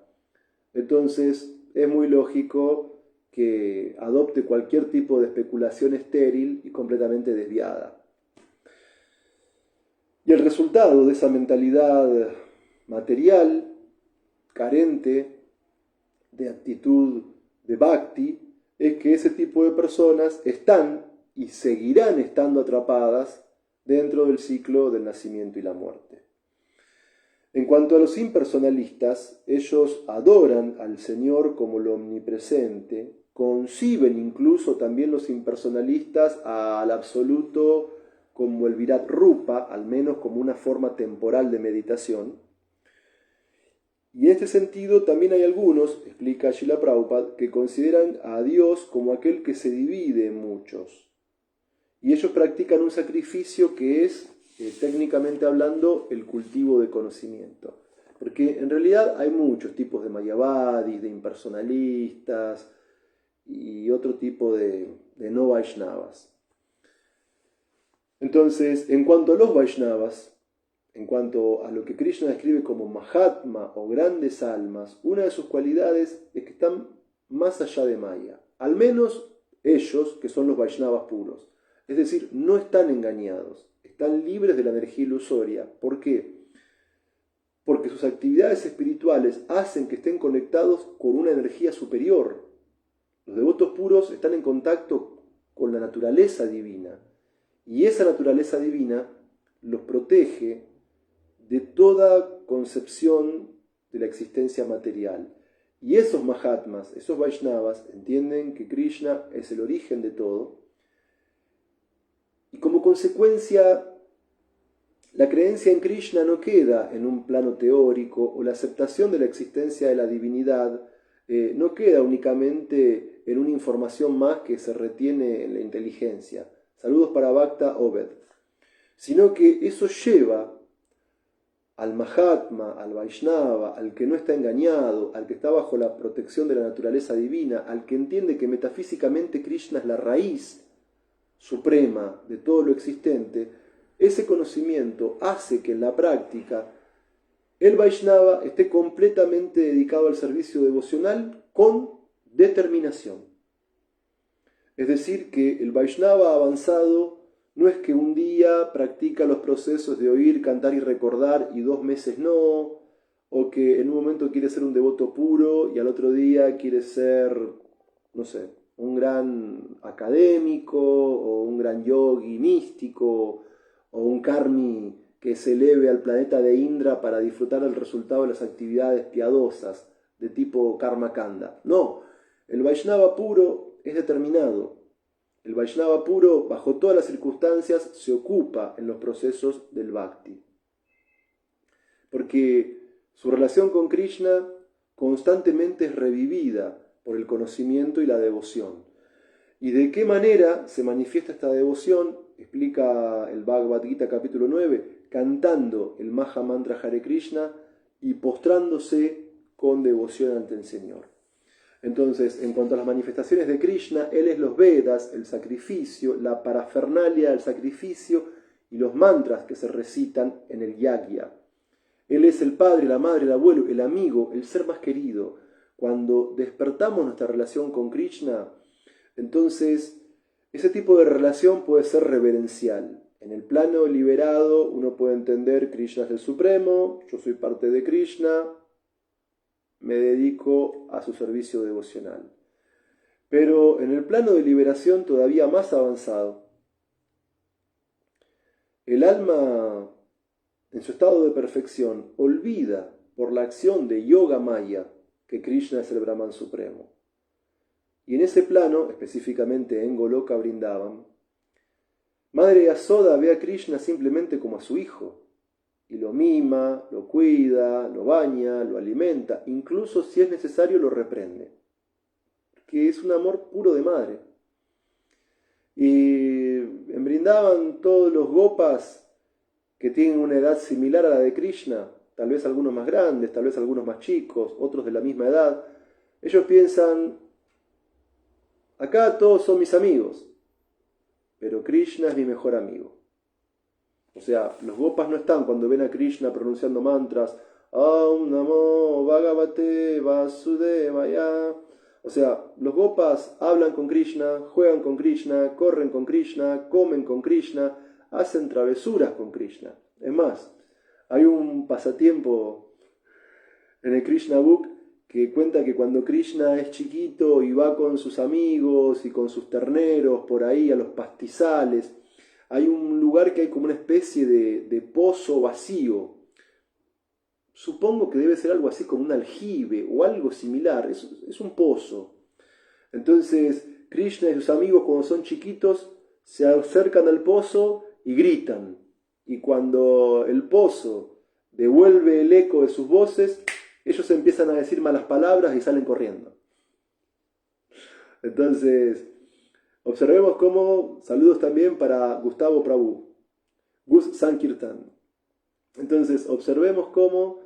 A: entonces es muy lógico que adopte cualquier tipo de especulación estéril y completamente desviada. Y el resultado de esa mentalidad material, carente de actitud de bhakti, es que ese tipo de personas están y seguirán estando atrapadas dentro del ciclo del nacimiento y la muerte. En cuanto a los impersonalistas, ellos adoran al Señor como lo omnipresente, conciben incluso también los impersonalistas al absoluto como el Virat Rupa, al menos como una forma temporal de meditación. Y en este sentido también hay algunos, explica Srila Prabhupada, que consideran a Dios como aquel que se divide en muchos. Y ellos practican un sacrificio que es, técnicamente hablando, el cultivo de conocimiento. Porque en realidad hay muchos tipos de mayavadis, de impersonalistas y otro tipo de no Vaishnavas. Entonces, en cuanto a los Vaishnavas, en cuanto a lo que Krishna describe como Mahatma o grandes almas, una de sus cualidades es que están más allá de Maya. Al menos ellos, que son los Vaishnavas puros. Es decir, no están engañados, están libres de la energía ilusoria. ¿Por qué? Porque sus actividades espirituales hacen que estén conectados con una energía superior. Los devotos puros están en contacto con la naturaleza divina. Y esa naturaleza divina los protege de toda concepción de la existencia material. Y esos Mahatmas, esos Vaishnavas, entienden que Krishna es el origen de todo. Y como consecuencia, la creencia en Krishna no queda en un plano teórico, o la aceptación de la existencia de la divinidad no queda únicamente en una información más que se retiene en la inteligencia. Saludos para Bhakta Obed. Sino que eso lleva al Mahatma, al Vaishnava, al que no está engañado, al que está bajo la protección de la naturaleza divina, al que entiende que metafísicamente Krishna es la raíz suprema de todo lo existente. Ese conocimiento hace que en la práctica el Vaishnava esté completamente dedicado al servicio devocional con determinación. Es decir, que el Vaishnava avanzado no es que un día practica los procesos de oír, cantar y recordar y 2 meses no, o que en un momento quiere ser un devoto puro y al otro día quiere ser, no sé, un gran académico o un gran yogi místico o un karmi que se eleve al planeta de Indra para disfrutar del resultado de las actividades piadosas de tipo karma kanda. No, el Vaishnava puro es determinado. El Vaishnava puro, bajo todas las circunstancias, se ocupa en los procesos del bhakti. Porque su relación con Krishna constantemente es revivida por el conocimiento y la devoción. ¿Y de qué manera se manifiesta esta devoción? Explica el Bhagavad Gita capítulo 9, cantando el Maha Mantra Hare Krishna y postrándose con devoción ante el Señor. Entonces, en cuanto a las manifestaciones de Krishna, Él es los Vedas, el sacrificio, la parafernalia del sacrificio y los mantras que se recitan en el yagya. Él es el padre, la madre, el abuelo, el amigo, el ser más querido. Cuando despertamos nuestra relación con Krishna, entonces ese tipo de relación puede ser reverencial. En el plano liberado uno puede entender Krishna es el Supremo, yo soy parte de Krishna, me dedico a su servicio devocional. Pero en el plano de liberación todavía más avanzado, el alma en su estado de perfección olvida por la acción de Yoga Maya que Krishna es el Brahman Supremo. Y en ese plano, específicamente en Goloka Vrindavan, Madre Yasoda ve a Krishna simplemente como a su hijo, y lo mima, lo cuida, lo baña, lo alimenta, incluso si es necesario lo reprende, que es un amor puro de madre. Y en Vrindavan todos los gopas que tienen una edad similar a la de Krishna, tal vez algunos más grandes, tal vez algunos más chicos, otros de la misma edad, ellos piensan, acá todos son mis amigos, pero Krishna es mi mejor amigo. O sea, los gopas no están cuando ven a Krishna pronunciando mantras, Aum Namo Bhagavate Vasudevaya. O sea, los gopas hablan con Krishna, juegan con Krishna, corren con Krishna, comen con Krishna, hacen travesuras con Krishna. Es más, hay un pasatiempo en el Krishna Book que cuenta que cuando Krishna es chiquito y va con sus amigos y con sus terneros por ahí a los pastizales, hay un lugar que hay como una especie de pozo vacío. Supongo que debe ser algo así como un aljibe o algo similar, es un pozo. Entonces Krishna y sus amigos cuando son chiquitos se acercan al pozo y gritan. Y cuando el pozo devuelve el eco de sus voces, ellos empiezan a decir malas palabras y salen corriendo. Entonces, observemos cómo, saludos también para Gustavo Prabhu, Gus Sankirtan. Entonces, observemos cómo,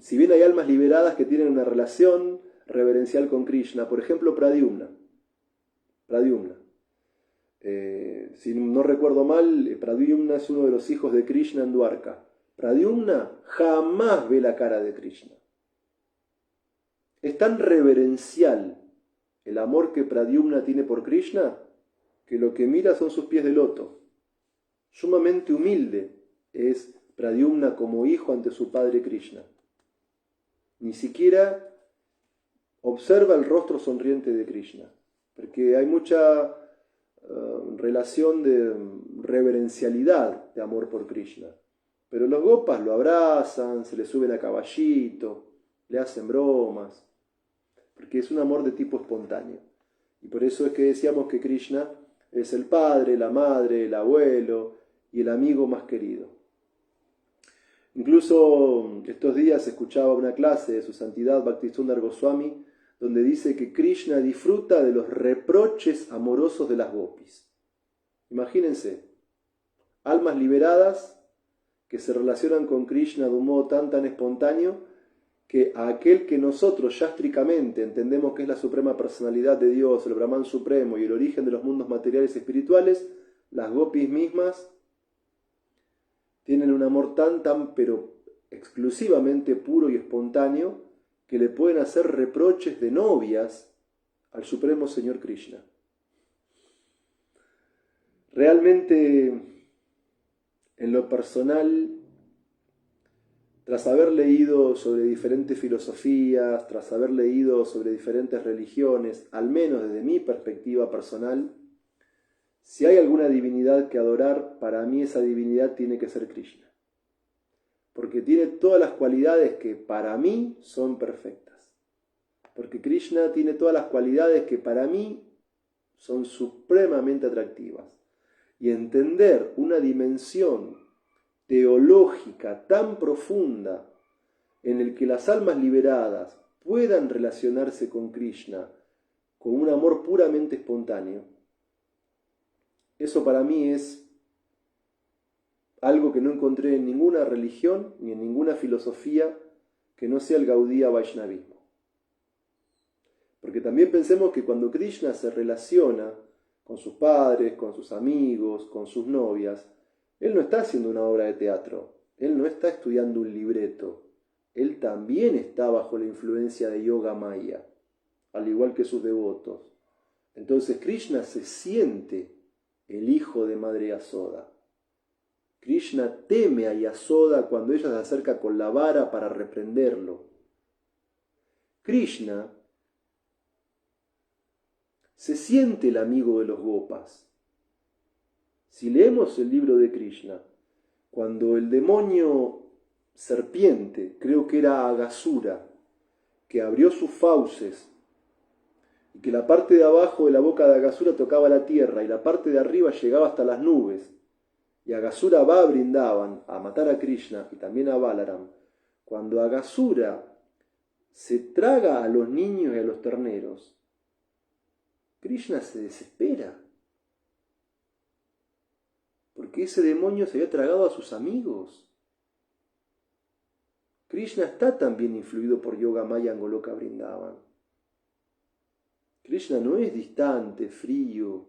A: si bien hay almas liberadas que tienen una relación reverencial con Krishna, por ejemplo, Pradyumna. Si no recuerdo mal, Pradyumna es uno de los hijos de Krishna en Dwarka. Pradyumna jamás ve la cara de Krishna. Es tan reverencial el amor que Pradyumna tiene por Krishna que lo que mira son sus pies de loto. Sumamente humilde es Pradyumna como hijo ante su padre Krishna. Ni siquiera observa el rostro sonriente de Krishna, porque hay mucha relación de reverencialidad de amor por Krishna. Pero los gopas lo abrazan, se le suben a caballito, le hacen bromas, porque es un amor de tipo espontáneo. Y por eso es que decíamos que Krishna es el padre, la madre, el abuelo y el amigo más querido. Incluso estos días escuchaba una clase de su santidad Bhaktisundar Goswami, donde dice que Krishna disfruta de los reproches amorosos de las gopis. Imagínense, almas liberadas que se relacionan con Krishna de un modo tan espontáneo que a aquel que nosotros yástricamente entendemos que es la suprema personalidad de Dios, el Brahman supremo y el origen de los mundos materiales y espirituales, las gopis mismas tienen un amor pero exclusivamente puro y espontáneo que le pueden hacer reproches de novias al Supremo Señor Krishna. Realmente, en lo personal, tras haber leído sobre diferentes filosofías, tras haber leído sobre diferentes religiones, al menos desde mi perspectiva personal, si hay alguna divinidad que adorar, para mí esa divinidad tiene que ser Krishna. Porque tiene todas las cualidades que para mí son perfectas. Porque Krishna tiene todas las cualidades que para mí son supremamente atractivas. Y entender una dimensión teológica tan profunda en el que las almas liberadas puedan relacionarse con Krishna con un amor puramente espontáneo, eso para mí es algo que no encontré en ninguna religión ni en ninguna filosofía que no sea el Gaudiya Vaishnavismo. Porque también pensemos que cuando Krishna se relaciona con sus padres, con sus amigos, con sus novias, él no está haciendo una obra de teatro, él no está estudiando un libreto, él también está bajo la influencia de Yoga Maya, al igual que sus devotos. Entonces Krishna se siente el hijo de Madre Yasoda. Krishna teme a Yasoda cuando ella se acerca con la vara para reprenderlo. Krishna se siente el amigo de los gopas. Si leemos el libro de Krishna, cuando el demonio serpiente, creo que era Agasura, que abrió sus fauces y que la parte de abajo de la boca de Agasura tocaba la tierra y la parte de arriba llegaba hasta las nubes, y Agasura va a Vrindavan a matar a Krishna y también a Balaram, cuando Agasura se traga a los niños y a los terneros, Krishna se desespera, porque ese demonio se había tragado a sus amigos. Krishna está también influido por Yoga Maya en Goloka Vrindavan. Krishna no es distante, frío,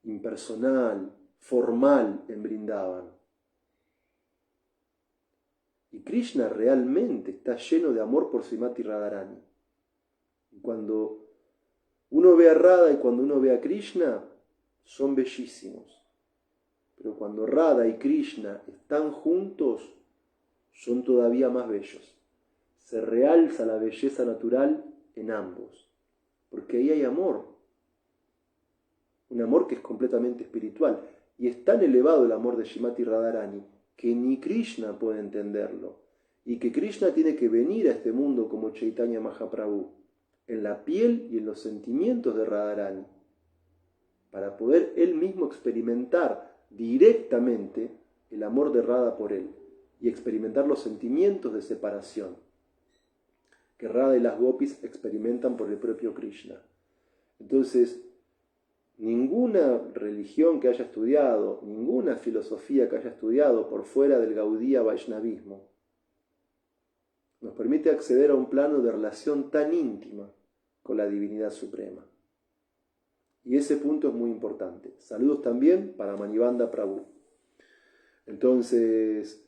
A: impersonal, formal en Vrindavan. Y Krishna realmente está lleno de amor por Srimati Radharani. Y cuando uno ve a Radha y cuando uno ve a Krishna, son bellísimos. Pero cuando Radha y Krishna están juntos, son todavía más bellos. Se realza la belleza natural en ambos, porque ahí hay amor. Un amor que es completamente espiritual. Y es tan elevado el amor de Srimati Radharani que ni Krishna puede entenderlo. Y que Krishna tiene que venir a este mundo como Chaitanya Mahaprabhu, en la piel y en los sentimientos de Radharani, para poder él mismo experimentar directamente el amor de Radha por él y experimentar los sentimientos de separación que Radha y las gopis experimentan por el propio Krishna. Entonces, ninguna religión que haya estudiado, ninguna filosofía que haya estudiado por fuera del Gaudiya Vaishnavismo nos permite acceder a un plano de relación tan íntima con la divinidad suprema. Y ese punto es muy importante. Saludos también para Manibanda Prabhu. Entonces,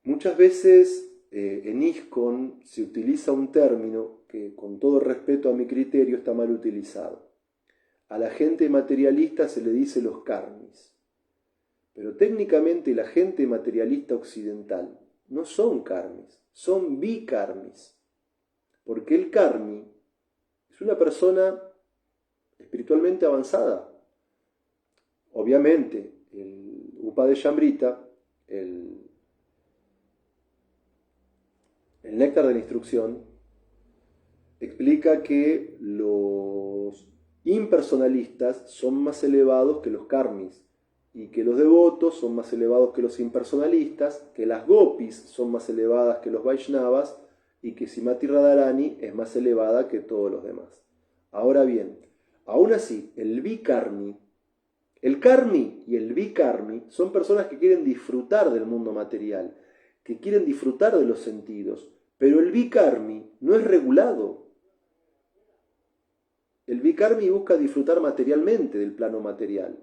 A: muchas veces en ISKCON se utiliza un término que, con todo respeto a mi criterio, está mal utilizado. A la gente materialista se le dice los karmis. Pero técnicamente la gente materialista occidental no son karmis, son bikarmis. Porque el karmi es una persona espiritualmente avanzada. Obviamente, el Upadeshamrita, el néctar de la instrucción, explica que los impersonalistas son más elevados que los karmis, y que los devotos son más elevados que los impersonalistas, que las gopis son más elevadas que los Vaishnavas, y que Srimati Radharani es más elevada que todos los demás. Ahora bien, aún así, el karmi y el bikarmi son personas que quieren disfrutar del mundo material, que quieren disfrutar de los sentidos, pero el bikarmi no es regulado. El bikarmi busca disfrutar materialmente del plano material.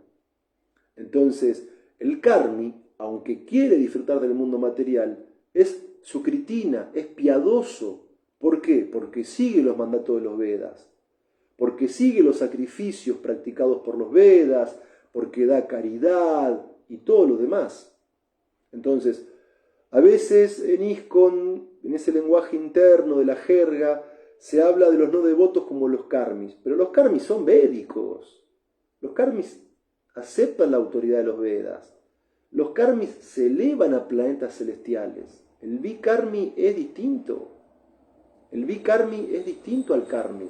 A: Entonces, el karmi, aunque quiere disfrutar del mundo material, es sukritina, es piadoso. ¿Por qué? Porque sigue los mandatos de los Vedas, porque sigue los sacrificios practicados por los Vedas, porque da caridad y todo lo demás. Entonces, A veces en ISKCON, en ese lenguaje interno de la jerga, se habla de los no devotos como los karmis, pero los karmis son védicos. Los karmis aceptan la autoridad de los Vedas. Los karmis se elevan a planetas celestiales. El Vikarmi es distinto. El Vikarmi es distinto al karmi,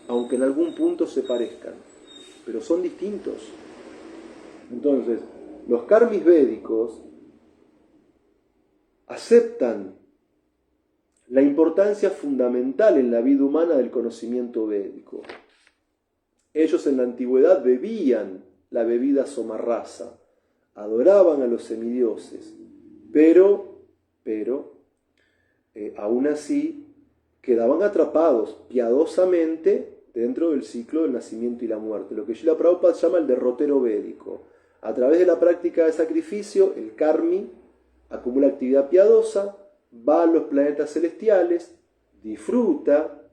A: aunque en algún punto se parezcan, pero son distintos. Entonces, los karmis védicos aceptan la importancia fundamental en la vida humana del conocimiento védico. Ellos en la antigüedad bebían la bebida somarrasa, adoraban a los semidioses, pero aún así quedaban atrapados piadosamente dentro del ciclo del nacimiento y la muerte, lo que Srila Prabhupada llama el derrotero védico. A través de la práctica de sacrificio, el karmi acumula actividad piadosa, va a los planetas celestiales, disfruta,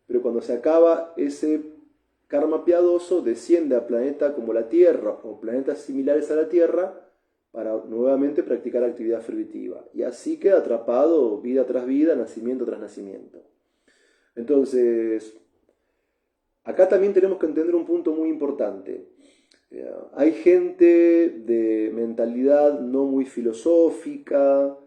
A: pero cuando se acaba ese karma piadoso, desciende a planetas como la Tierra o planetas similares a la Tierra para nuevamente practicar actividad fruitiva. Y así queda atrapado vida tras vida, nacimiento tras nacimiento. Entonces, acá también tenemos que entender un punto muy importante. Hay gente de mentalidad no muy filosófica,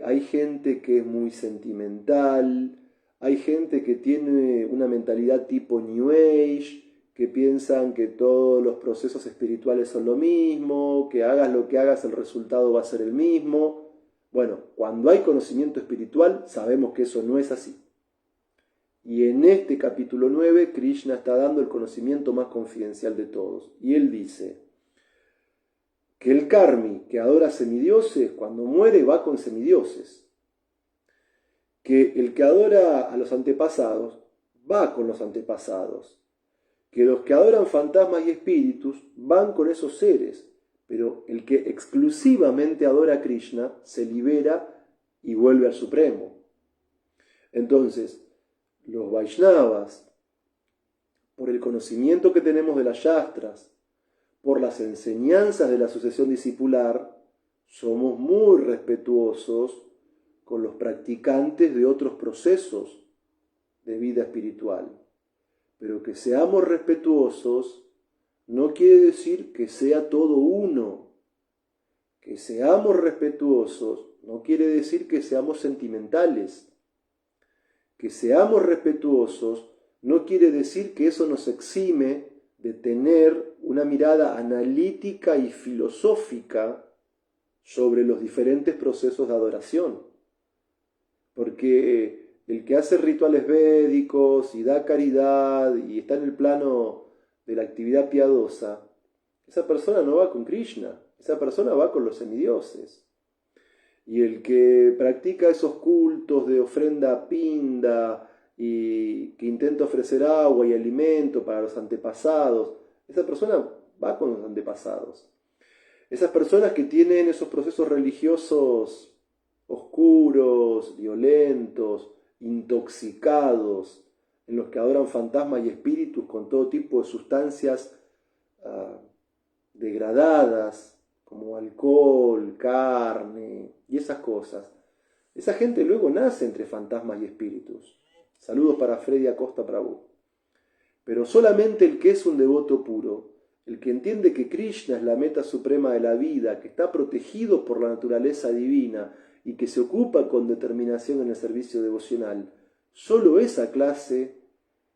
A: hay gente que es muy sentimental, hay gente que tiene una mentalidad tipo New Age, que piensan que todos los procesos espirituales son lo mismo, que hagas lo que hagas el resultado va a ser el mismo. Bueno, cuando hay conocimiento espiritual sabemos que eso no es así. Y en este capítulo 9, Krishna está dando el conocimiento más confidencial de todos. Y él dice que el karmi que adora semidioses, cuando muere va con semidioses. Que el que adora a los antepasados, va con los antepasados. Que los que adoran fantasmas y espíritus, van con esos seres. Pero el que exclusivamente adora a Krishna, se libera y vuelve al Supremo. Entonces, los Vaishnavas, por el conocimiento que tenemos de las Shastras, por las enseñanzas de la sucesión discipular, somos muy respetuosos con los practicantes de otros procesos de vida espiritual. Pero que seamos respetuosos no quiere decir que sea todo uno. Que seamos respetuosos no quiere decir que seamos sentimentales. Que seamos respetuosos no quiere decir que eso nos exime de tener una mirada analítica y filosófica sobre los diferentes procesos de adoración. Porque el que hace rituales védicos y da caridad y está en el plano de la actividad piadosa, esa persona no va con Krishna, esa persona va con los semidioses. Y el que practica esos cultos de ofrenda pinda y que intenta ofrecer agua y alimento para los antepasados, esa persona va con los antepasados. Esas personas que tienen esos procesos religiosos oscuros, violentos, intoxicados, en los que adoran fantasmas y espíritus con todo tipo de sustancias degradadas, como alcohol, carne y esas cosas. Esa gente luego nace entre fantasmas y espíritus. Saludos para Freddy Acosta Prabhu. Pero solamente el que es un devoto puro, el que entiende que Krishna es la meta suprema de la vida, que está protegido por la naturaleza divina y que se ocupa con determinación en el servicio devocional, solo esa clase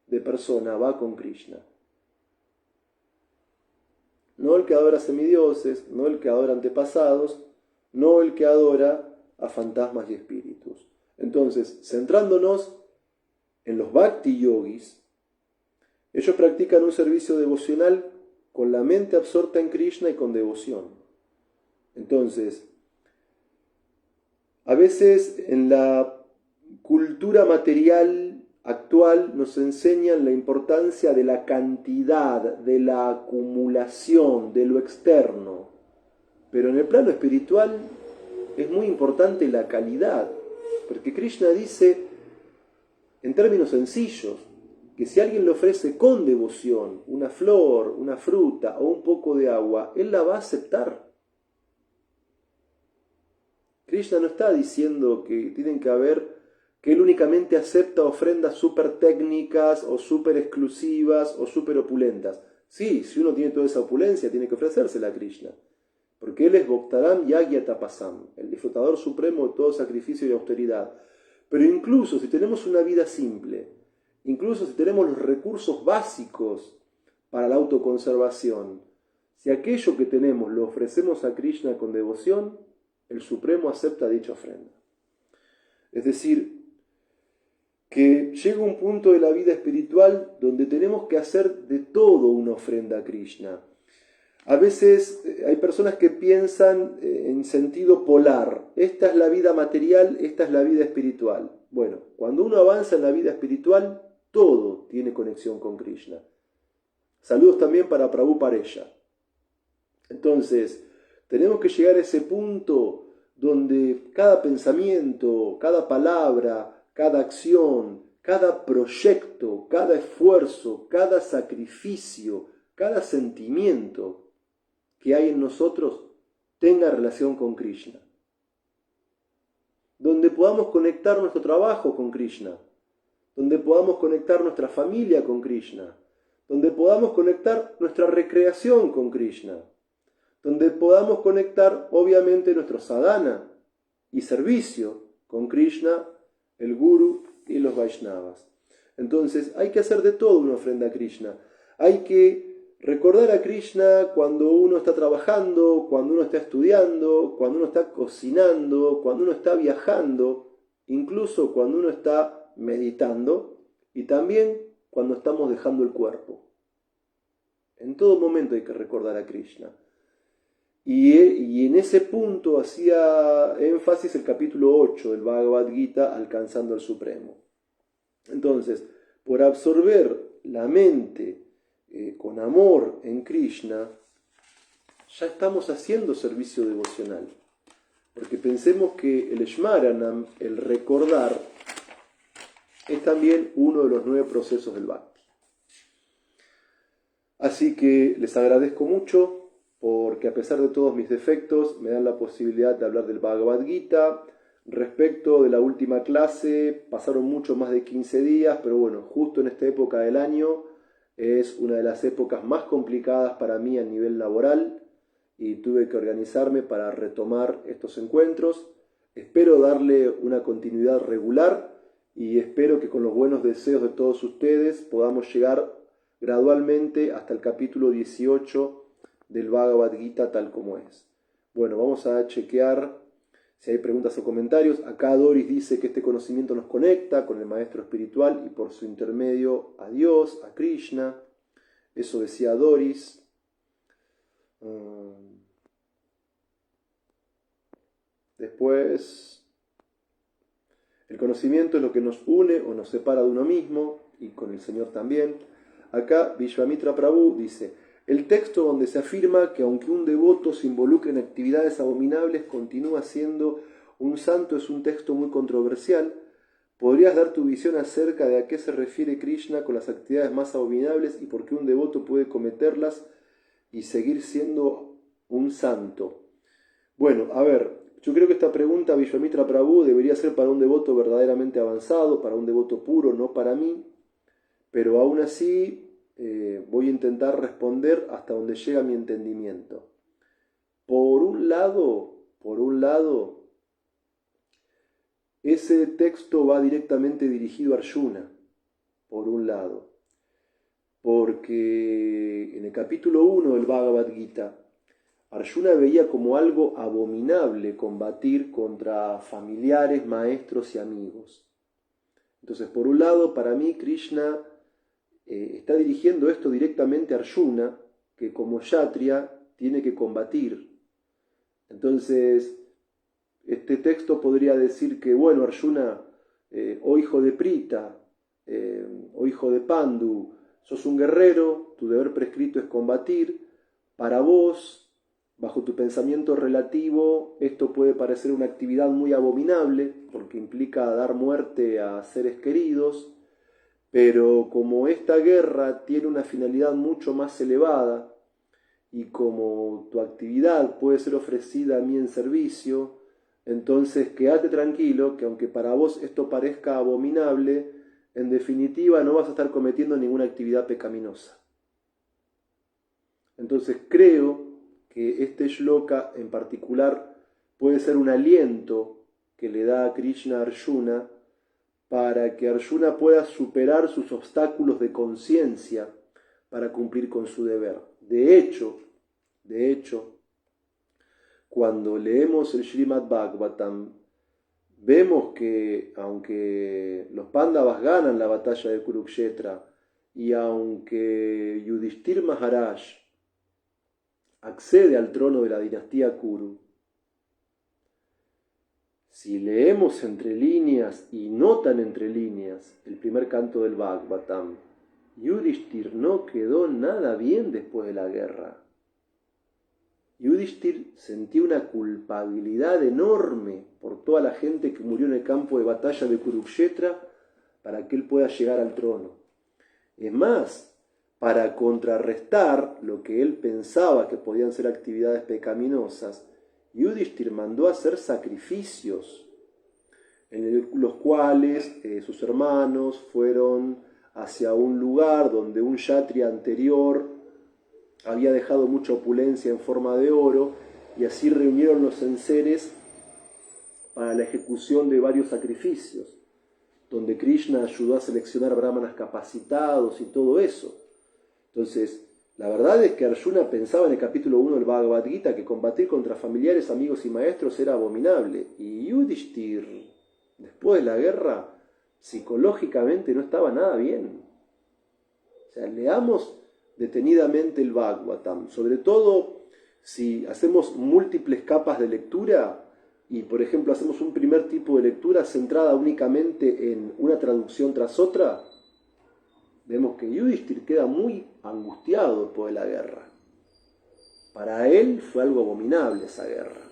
A: de persona va con Krishna. No el que adora semidioses, no el que adora antepasados, no el que adora a fantasmas y espíritus. Entonces, centrándonos en los Bhakti Yogis, ellos practican un servicio devocional con la mente absorta en Krishna y con devoción. Entonces, a veces en la cultura material actual nos enseñan la importancia de la cantidad, de la acumulación, de lo externo. Pero en el plano espiritual es muy importante la calidad, porque Krishna dice, en términos sencillos, que si alguien le ofrece con devoción una flor, una fruta o un poco de agua, él la va a aceptar. Krishna no está diciendo que tienen que haber, que él únicamente acepta ofrendas súper técnicas o súper exclusivas o súper opulentas. Sí, si uno tiene toda esa opulencia, tiene que ofrecérsela a Krishna. Porque él es Bhoktaram Yagya Tapasam, el disfrutador supremo de todo sacrificio y austeridad. Pero incluso si tenemos una vida simple, incluso si tenemos los recursos básicos para la autoconservación, si aquello que tenemos lo ofrecemos a Krishna con devoción, el Supremo acepta dicha ofrenda. Es decir, que llega un punto de la vida espiritual donde tenemos que hacer de todo una ofrenda a Krishna. A veces hay personas que piensan en sentido polar. Esta es la vida material, esta es la vida espiritual. Bueno, cuando uno avanza en la vida espiritual, todo tiene conexión con Krishna. Saludos también para Prabhu Pareya. Entonces, tenemos que llegar a ese punto donde cada pensamiento, cada palabra, cada acción, cada proyecto, cada esfuerzo, cada sacrificio, cada sentimiento que hay en nosotros tenga relación con Krishna. Donde podamos conectar nuestro trabajo con Krishna, donde podamos conectar nuestra familia con Krishna, donde podamos conectar nuestra recreación con Krishna, donde podamos conectar obviamente nuestro sadhana y servicio con Krishna, el Guru y los Vaishnavas. Entonces hay que hacer de todo una ofrenda a Krishna. Hay que recordar a Krishna cuando uno está trabajando, cuando uno está estudiando, cuando uno está cocinando, cuando uno está viajando, incluso cuando uno está meditando y también cuando estamos dejando el cuerpo. En todo momento hay que recordar a Krishna. Y en ese punto hacía énfasis el capítulo 8 del Bhagavad Gita, Alcanzando al Supremo. Entonces, por absorber la mente con amor en Krishna, ya estamos haciendo servicio devocional. Porque pensemos que el Shmaranam, el recordar, es también uno de los 9 procesos del Bhakti. Así que les agradezco mucho porque a pesar de todos mis defectos me dan la posibilidad de hablar del Bhagavad Gita. Respecto de la última clase, pasaron mucho más de 15 días, pero bueno, justo en esta época del año es una de las épocas más complicadas para mí a nivel laboral y tuve que organizarme para retomar estos encuentros. Espero darle una continuidad regular y espero que con los buenos deseos de todos ustedes podamos llegar gradualmente hasta el capítulo 18 del Bhagavad Gita tal como es. Bueno, vamos a chequear si hay preguntas o comentarios. Acá Doris dice que este conocimiento nos conecta con el maestro espiritual y por su intermedio a Dios, a Krishna. Eso decía Doris. Después, el conocimiento es lo que nos une o nos separa de uno mismo y con el Señor también. Acá Vishvamitra Prabhu dice: el texto donde se afirma que aunque un devoto se involucre en actividades abominables, continúa siendo un santo, es un texto muy controversial. ¿Podrías dar tu visión acerca de a qué se refiere Krishna con las actividades más abominables y por qué un devoto puede cometerlas y seguir siendo un santo? Bueno, a ver, yo creo que esta pregunta, Vishvamitra Prabhu, debería ser para un devoto verdaderamente avanzado, para un devoto puro, no para mí, pero aún así voy a intentar responder hasta donde llega mi entendimiento. Por un lado, ese texto va directamente dirigido a Arjuna, por un lado, porque en el capítulo 1 del Bhagavad Gita, Arjuna veía como algo abominable combatir contra familiares, maestros y amigos. Entonces, por un lado, para mí, Krishna está dirigiendo esto directamente a Arjuna, que como Kshatriya tiene que combatir. Entonces, este texto podría decir que, bueno, Arjuna, oh hijo de Prita, oh hijo de Pandu, sos un guerrero, tu deber prescrito es combatir. Para vos, bajo tu pensamiento relativo, esto puede parecer una actividad muy abominable, porque implica dar muerte a seres queridos, pero como esta guerra tiene una finalidad mucho más elevada, y como tu actividad puede ser ofrecida a mí en servicio, entonces quédate tranquilo que aunque para vos esto parezca abominable, en definitiva no vas a estar cometiendo ninguna actividad pecaminosa. Entonces creo que este shloka en particular puede ser un aliento que le da a Krishna a Arjuna para que Arjuna pueda superar sus obstáculos de conciencia para cumplir con su deber. De hecho, cuando leemos el Srimad Bhagavatam, vemos que aunque los Pándavas ganan la batalla de Kurukshetra y aunque Yudhishthir Maharaj accede al trono de la dinastía Kuru, si leemos entre líneas y no tan entre líneas el primer canto del Bhagavatam, Yudhishthir no quedó nada bien después de la guerra. Yudhishthir sentía una culpabilidad enorme por toda la gente que murió en el campo de batalla de Kurukshetra para que él pueda llegar al trono. Es más, para contrarrestar lo que él pensaba que podían ser actividades pecaminosas, Yudhishthir mandó a hacer sacrificios en los cuales sus hermanos fueron hacia un lugar donde un kshatriya anterior había dejado mucha opulencia en forma de oro, y así reunieron los enseres para la ejecución de varios sacrificios, donde Krishna ayudó a seleccionar brahmanas capacitados y todo eso. Entonces, la verdad es que Arjuna pensaba en el capítulo 1 del Bhagavad Gita que combatir contra familiares, amigos y maestros era abominable, y Yudhishthir, después de la guerra, psicológicamente no estaba nada bien. O sea, leamos detenidamente el Bhagavatam, sobre todo si hacemos múltiples capas de lectura y, por ejemplo, hacemos un primer tipo de lectura centrada únicamente en una traducción tras otra, vemos que Yudhishthir queda muy angustiado después de la guerra. Para él fue algo abominable esa guerra.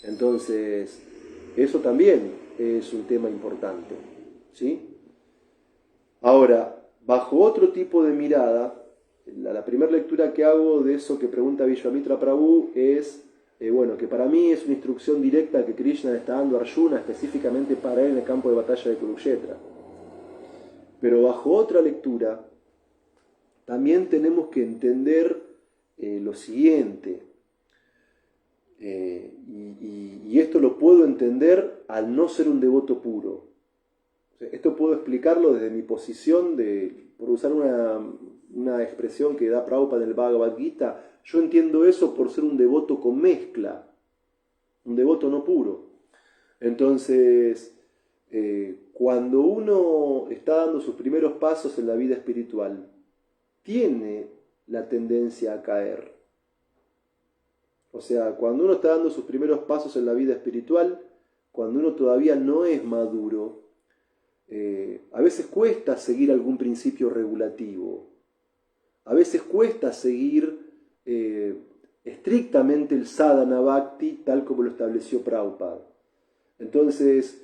A: Entonces, eso también es un tema importante, ¿sí? Ahora, bajo otro tipo de mirada, la primera lectura que hago de eso que pregunta Vishwamitra Prabhu es, que para mí es una instrucción directa que Krishna le está dando a Arjuna específicamente para él en el campo de batalla de Kurukshetra. Pero bajo otra lectura, también tenemos que entender lo siguiente, y esto lo puedo entender al no ser un devoto puro. Esto puedo explicarlo desde mi posición por usar una expresión que da Prabhupada en el Bhagavad Gita, yo entiendo eso por ser un devoto con mezcla, un devoto no puro. Entonces, cuando uno está dando sus primeros pasos en la vida espiritual, tiene la tendencia a caer. O sea, cuando uno está dando sus primeros pasos en la vida espiritual, cuando uno todavía no es maduro, a veces cuesta seguir algún principio regulativo. A veces cuesta seguir estrictamente el sadhana bhakti tal como lo estableció Prabhupada. Entonces,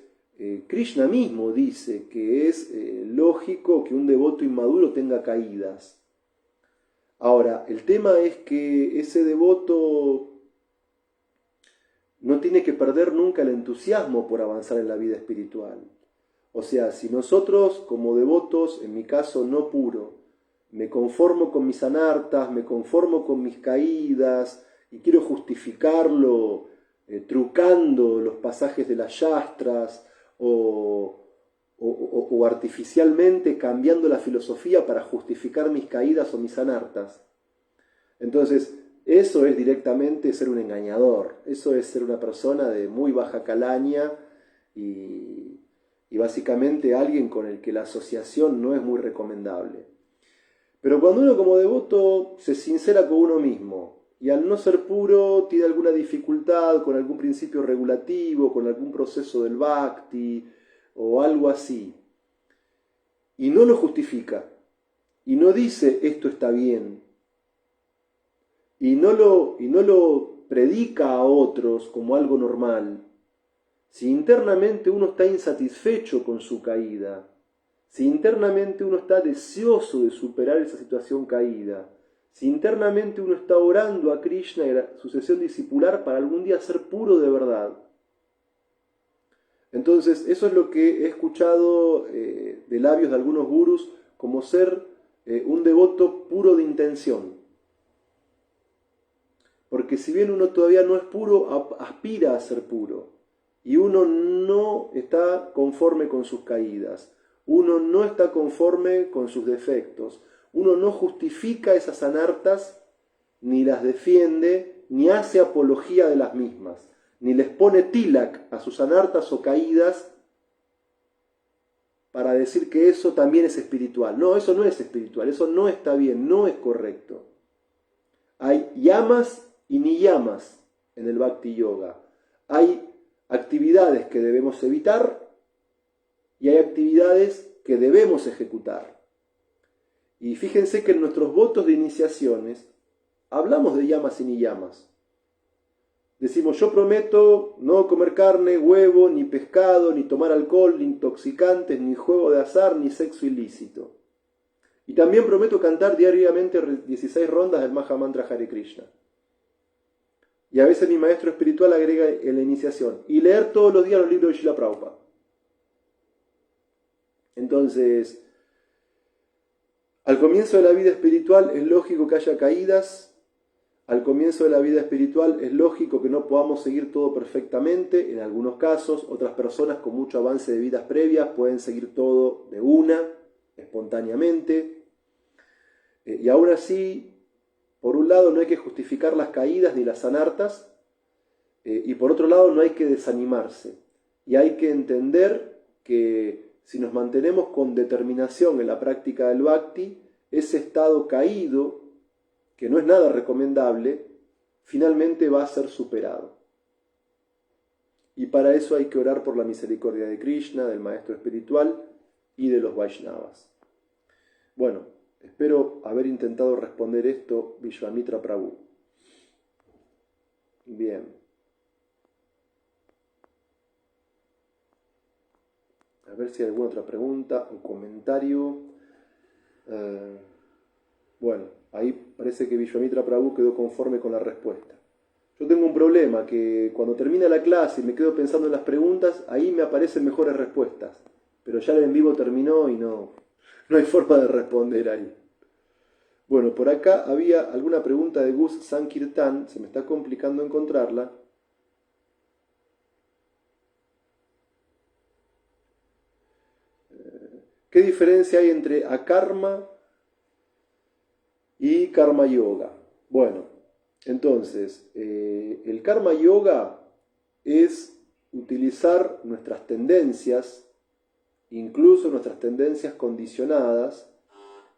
A: Krishna mismo dice que es lógico que un devoto inmaduro tenga caídas. Ahora, el tema es que ese devoto no tiene que perder nunca el entusiasmo por avanzar en la vida espiritual. O sea, si nosotros como devotos, en mi caso no puro, me conformo con mis anartas, me conformo con mis caídas y quiero justificarlo trucando los pasajes de las Shastras o artificialmente cambiando la filosofía para justificar mis caídas o mis anartas, entonces eso es directamente ser un engañador, eso es ser una persona de muy baja calaña y básicamente alguien con el que la asociación no es muy recomendable. Pero cuando uno como devoto se sincera con uno mismo y al no ser puro tiene alguna dificultad con algún principio regulativo, con algún proceso del bhakti o algo así, y no lo justifica, y no dice esto está bien, y no lo predica a otros como algo normal, si internamente uno está insatisfecho con su caída, si internamente uno está deseoso de superar esa situación caída, si internamente uno está orando a Krishna y a la sucesión discipular para algún día ser puro de verdad, Entonces, eso es lo que he escuchado de labios de algunos gurús como ser un devoto puro de intención. Porque si bien uno todavía no es puro, aspira a ser puro. Y uno no está conforme con sus caídas. Uno no está conforme con sus defectos. Uno no justifica esas anartas, ni las defiende, ni hace apología de las mismas. Ni les pone tilak a sus anartas o caídas para decir que eso también es espiritual. No, eso no es espiritual, eso no está bien, no es correcto. Hay yamas y niyamas en el Bhakti Yoga. Hay actividades que debemos evitar y hay actividades que debemos ejecutar. Y fíjense que en nuestros votos de iniciaciones hablamos de yamas y niyamas. Decimos, yo prometo no comer carne, huevo, ni pescado, ni tomar alcohol, ni intoxicantes, ni juego de azar, ni sexo ilícito. Y también prometo cantar diariamente 16 rondas del Maha Mantra Hare Krishna. Y a veces mi maestro espiritual agrega en la iniciación, y leer todos los días los libros de Srila Prabhupada. Entonces, al comienzo de la vida espiritual es lógico que haya caídas. Al comienzo de la vida espiritual es lógico que no podamos seguir todo perfectamente. En algunos casos, otras personas con mucho avance de vidas previas pueden seguir todo de una, espontáneamente. Y aún así, por un lado no hay que justificar las caídas ni las anartas, y por otro lado no hay que desanimarse. Y hay que entender que si nos mantenemos con determinación en la práctica del Bhakti, ese estado caído, que no es nada recomendable, finalmente va a ser superado. Y para eso hay que orar por la misericordia de Krishna, del Maestro Espiritual y de los Vaishnavas. Bueno, espero haber intentado responder esto, Vishvamitra Prabhu. Bien. A ver si hay alguna otra pregunta o comentario. Bueno, ahí parece que Vishvamitra Prabhu quedó conforme con la respuesta. Yo tengo un problema, que cuando termina la clase y me quedo pensando en las preguntas, ahí me aparecen mejores respuestas. Pero ya el en vivo terminó y no hay forma de responder ahí. Bueno, por acá había alguna pregunta de Gus Sankirtan, se me está complicando encontrarla. ¿Qué diferencia hay entre akarma y karma yoga? Bueno, entonces, el karma yoga es utilizar nuestras tendencias, incluso nuestras tendencias condicionadas,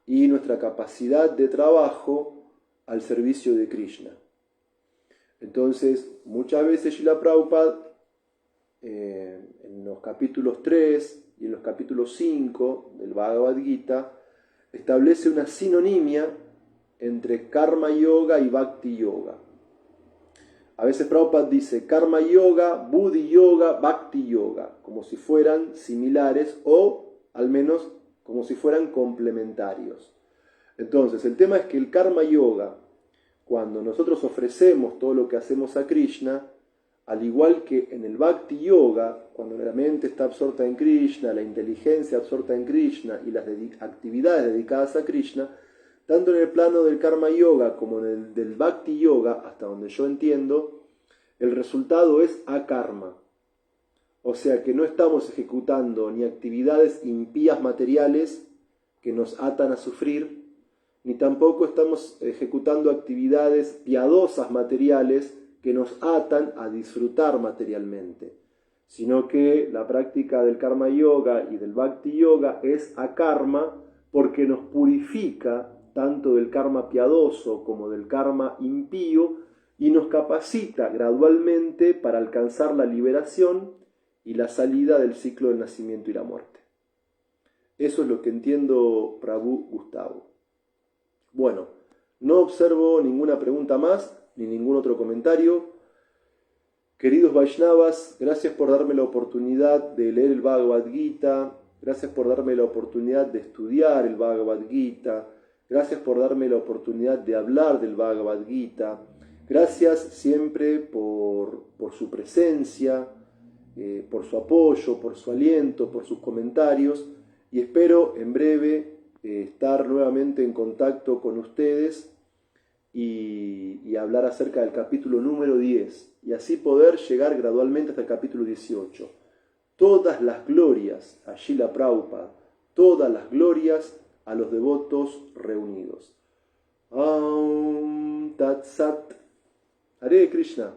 A: y nuestra capacidad de trabajo al servicio de Krishna. Entonces, muchas veces Srila Prabhupada, en los capítulos 3 y en los capítulos 5 del Bhagavad Gita, establece una sinonimia entre karma yoga y bhakti yoga. A veces Prabhupada dice karma yoga, buddhi yoga, bhakti yoga, como si fueran similares o al menos como si fueran complementarios. Entonces, el tema es que el karma yoga, cuando nosotros ofrecemos todo lo que hacemos a Krishna, al igual que en el bhakti yoga, cuando la mente está absorta en Krishna, la inteligencia absorta en Krishna y las actividades dedicadas a Krishna, tanto en el plano del karma yoga como en el del bhakti yoga, hasta donde yo entiendo, el resultado es akarma. O sea que no estamos ejecutando ni actividades impías materiales que nos atan a sufrir, ni tampoco estamos ejecutando actividades piadosas materiales que nos atan a disfrutar materialmente, sino que la práctica del karma yoga y del bhakti yoga es akarma porque nos purifica tanto del karma piadoso como del karma impío y nos capacita gradualmente para alcanzar la liberación y la salida del ciclo del nacimiento y la muerte. Eso es lo que entiendo, Prabhu Gustavo. Bueno, no observo ninguna pregunta más, ni ningún otro comentario. Queridos Vaishnavas, gracias por darme la oportunidad de leer el Bhagavad Gita, gracias por darme la oportunidad de estudiar el Bhagavad Gita, gracias por darme la oportunidad de hablar del Bhagavad Gita, gracias siempre por su presencia, por su apoyo, por su aliento, por sus comentarios, y espero en breve estar nuevamente en contacto con ustedes y hablar acerca del capítulo número 10, y así poder llegar gradualmente hasta el capítulo 18. Todas las glorias a Srila Prabhupada, todas las glorias a los devotos reunidos. Tat Sat. Hare Krishna.